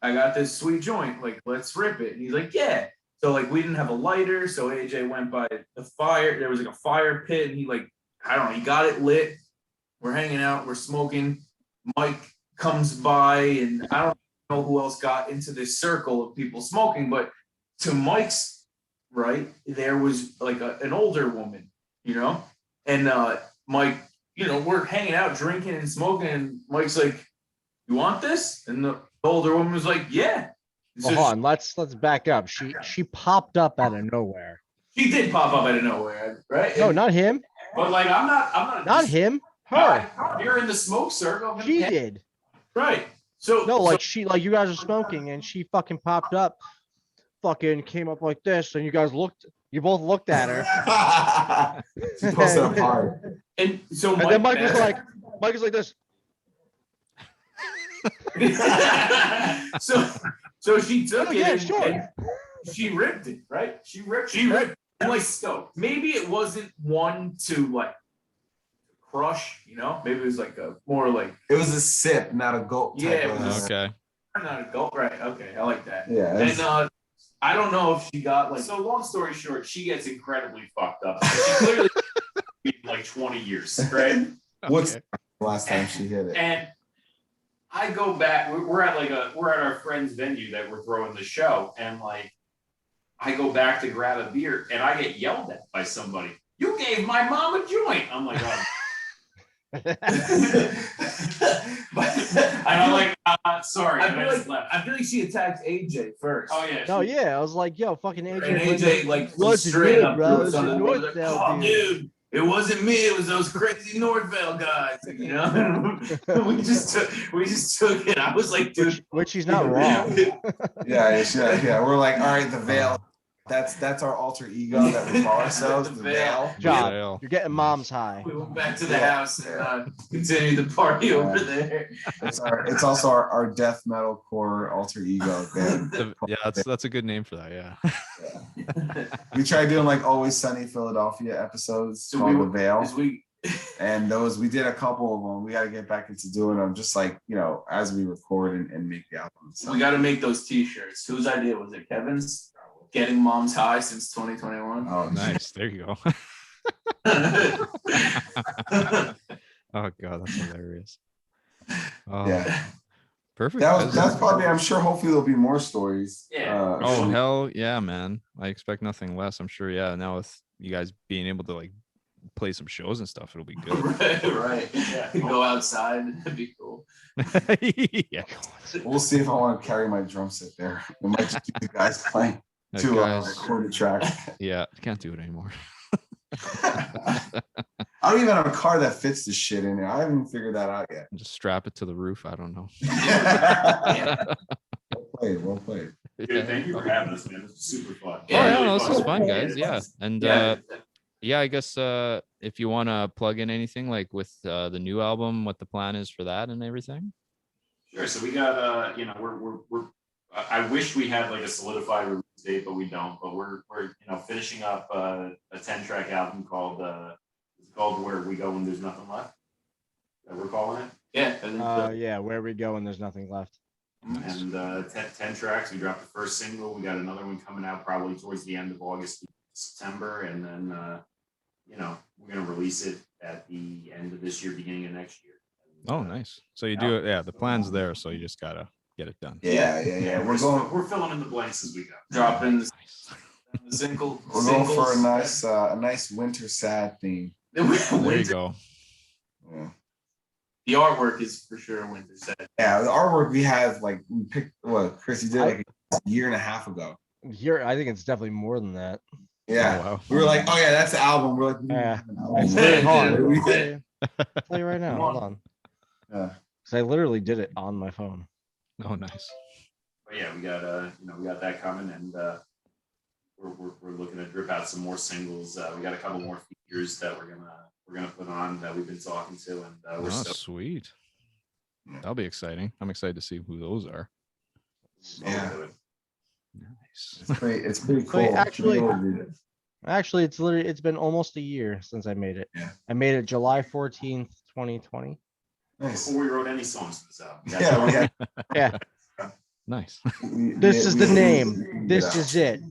I got this sweet joint, like let's rip it. And he's like, yeah. So like we didn't have a lighter, so AJ went by the fire. There was like a fire pit, and he like, I don't know, he got it lit. We're hanging out, we're smoking. Mike comes by, and I don't know who else got into this circle of people smoking, but to Mike's right, there was like an older woman, and Mike, we're hanging out, drinking and smoking, and Mike's like, you want this? And the older woman was like, yeah. So Well, hold on, let's back up. She popped up out of nowhere. she did pop up out of nowhere, right? No, not him. But like, I'm not. Not him. Her. You're in the smoke circle. She did. Right. So No, like you guys are smoking and she fucking popped up, fucking came up like this, and you both looked at her. She posted up hard. and so And then Mike is like this. so she took Oh, it yeah, and, sure. and she ripped it, right? She ripped it. And like maybe it wasn't one to like crush, maybe it was like a more like It was a sip, not a gulp. Type Yeah, it of- was- Okay. not a gulp, right? Okay, I like that. Yeah. And I don't know if she got like So long story short, she gets incredibly fucked up. She clearly like 20 years, right? What's Okay. the last time she hit it? And I go back. We're at our friend's venue that we're throwing the show, and like I go back to grab a beer, and I get yelled at by somebody. You gave my mom a joint. I'm like, oh. And I'm like, sorry. I and feel just like left. I feel like she attacked AJ first. Oh yeah. No, she- yeah, I was like, yo, fucking And AJ. AJ like What's it straight good, up bro? threw It's something. a Like, Northvale oh, dude." dude, it wasn't me. It was those crazy Northvale guys. we just took it. I was like, dude, Which she's not wrong. Yeah. We're like, all right, the veil. That's our alter ego that we call ourselves. The veil. Job. Veil. You're getting mom's high. we went back to the house and continued the party over there. It's also our death metal core alter ego band. Yeah, that's a good name for that. Yeah. We tried doing like Always Sunny Philadelphia episodes So called we- The Veil. As we And we did a couple of them. We got to get back into doing them just like, as we record and make the album. So got to make those T-shirts. Whose idea was it? Kevin's? Getting mom's high since 2021. oh, Nice. There you go. Oh god, that's hilarious. Oh, yeah. Perfect. That's guys. probably, I'm sure hopefully there'll be more stories. Yeah. Oh hell yeah, man! I expect nothing less. I'm sure. Yeah. Now with you guys being able to like play some shows and stuff, it'll be good. right. Yeah. Go outside. That'd be cool. Yeah. We'll see if I want to carry my drum set there. We might just keep the guys playing to Guys, record a track. yeah, can't do it anymore. I don't even have a car that fits the shit in there. I haven't even figured that out yet. Just strap it to the roof. I don't know. Well played. Well played. Dude, thank you for having us, man. This was super fun. Yeah, Yeah, no, this fun. is fun, guys. Yeah, and Yeah. yeah, I guess if you want to plug in anything like with the new album, what the plan is for that and everything. Sure. So we got, you know, we're I wish we had like a solidified release date, but we don't. But we're finishing up a 10-track album called it's called Where We Go When There's Nothing Left. That we're calling it. Yeah. I think so. Yeah, where we go and there's nothing left. And 10 tracks. We dropped the first single. We got another one coming out probably towards the end of August, September, and then we're gonna release it at the end of this year, beginning of next year. And, Oh, nice. So you do it. Yeah, the plan's there. So you just gotta get it done. Yeah. We're filling in the blanks as we go. Dropping the Nice. single. We're going for a nice winter sad theme. There you go. Yeah. The artwork is for sure a winter set. Yeah, the artwork we have, like, we picked what Chris, you did like a year and a half ago. Here, I think it's definitely more than that. Yeah. Oh, wow. We were like, oh yeah, that's the album. We're like, Yeah. album. I'll tell you right now. Hold on. Yeah. Because I literally did it on my phone. Oh, nice. But yeah, we got that coming, and we're looking to drip out some more singles. We got a couple more features that we're gonna put on that we've been talking to, and we're Oh, still sweet. Yeah. That'll be exciting. I'm excited to see who those are. Yeah. Nice. It's pretty cool. Wait, actually, it's been almost a year since I made it. Yeah. I made it July 14th, 2020. Nice. before we wrote any songs for this album. Yeah, we had, Yeah, Nice. this is the name. This is it.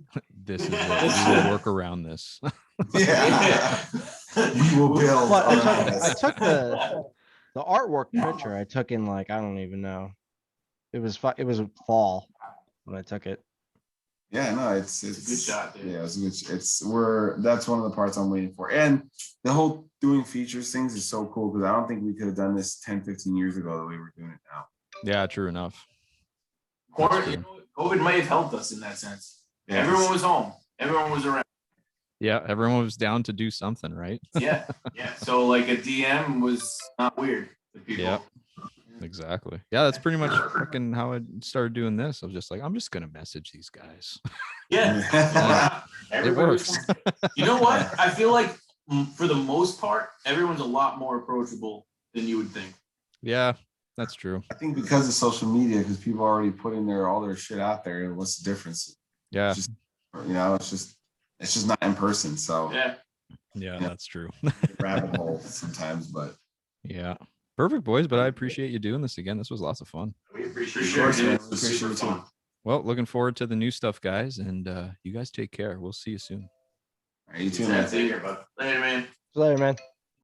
This is it. We will work around this. Yeah. You will build. But around I us. took the artwork picture. I took in like I don't even know. It was fall when I took it. Yeah, no, it's a good shot, dude. Yeah, that's one of the parts I'm waiting for. And the whole doing features things is so cool because I don't think we could have done this 10, 15 years ago the way we're doing it now. Yeah, true enough. COVID may have helped us in that sense. Yeah, Everyone was home. Everyone was around. Yeah, everyone was down to do something, right? Yeah. So like a DM was not weird to people. Yeah. Exactly. Yeah, that's pretty much fucking how I started doing this. I was just like, I'm just gonna message these guys. Yeah. It works. You know what? I feel like for the most part, everyone's a lot more approachable than you would think. Yeah, that's true. I think because of social media, because people are already putting all their shit out there. What's the difference? Yeah. It's just, it's just not in person. So Yeah, that's true. rabbit hole sometimes, but Yeah. Perfect, boys. But I appreciate you doing this again. This was lots of fun. We appreciate For sure, it. dude. It was super fun. Well, looking forward to the new stuff, guys. And you guys take care. We'll see you soon. all right, you too, Yeah, man. Take care, bud. Later, man. Later, man.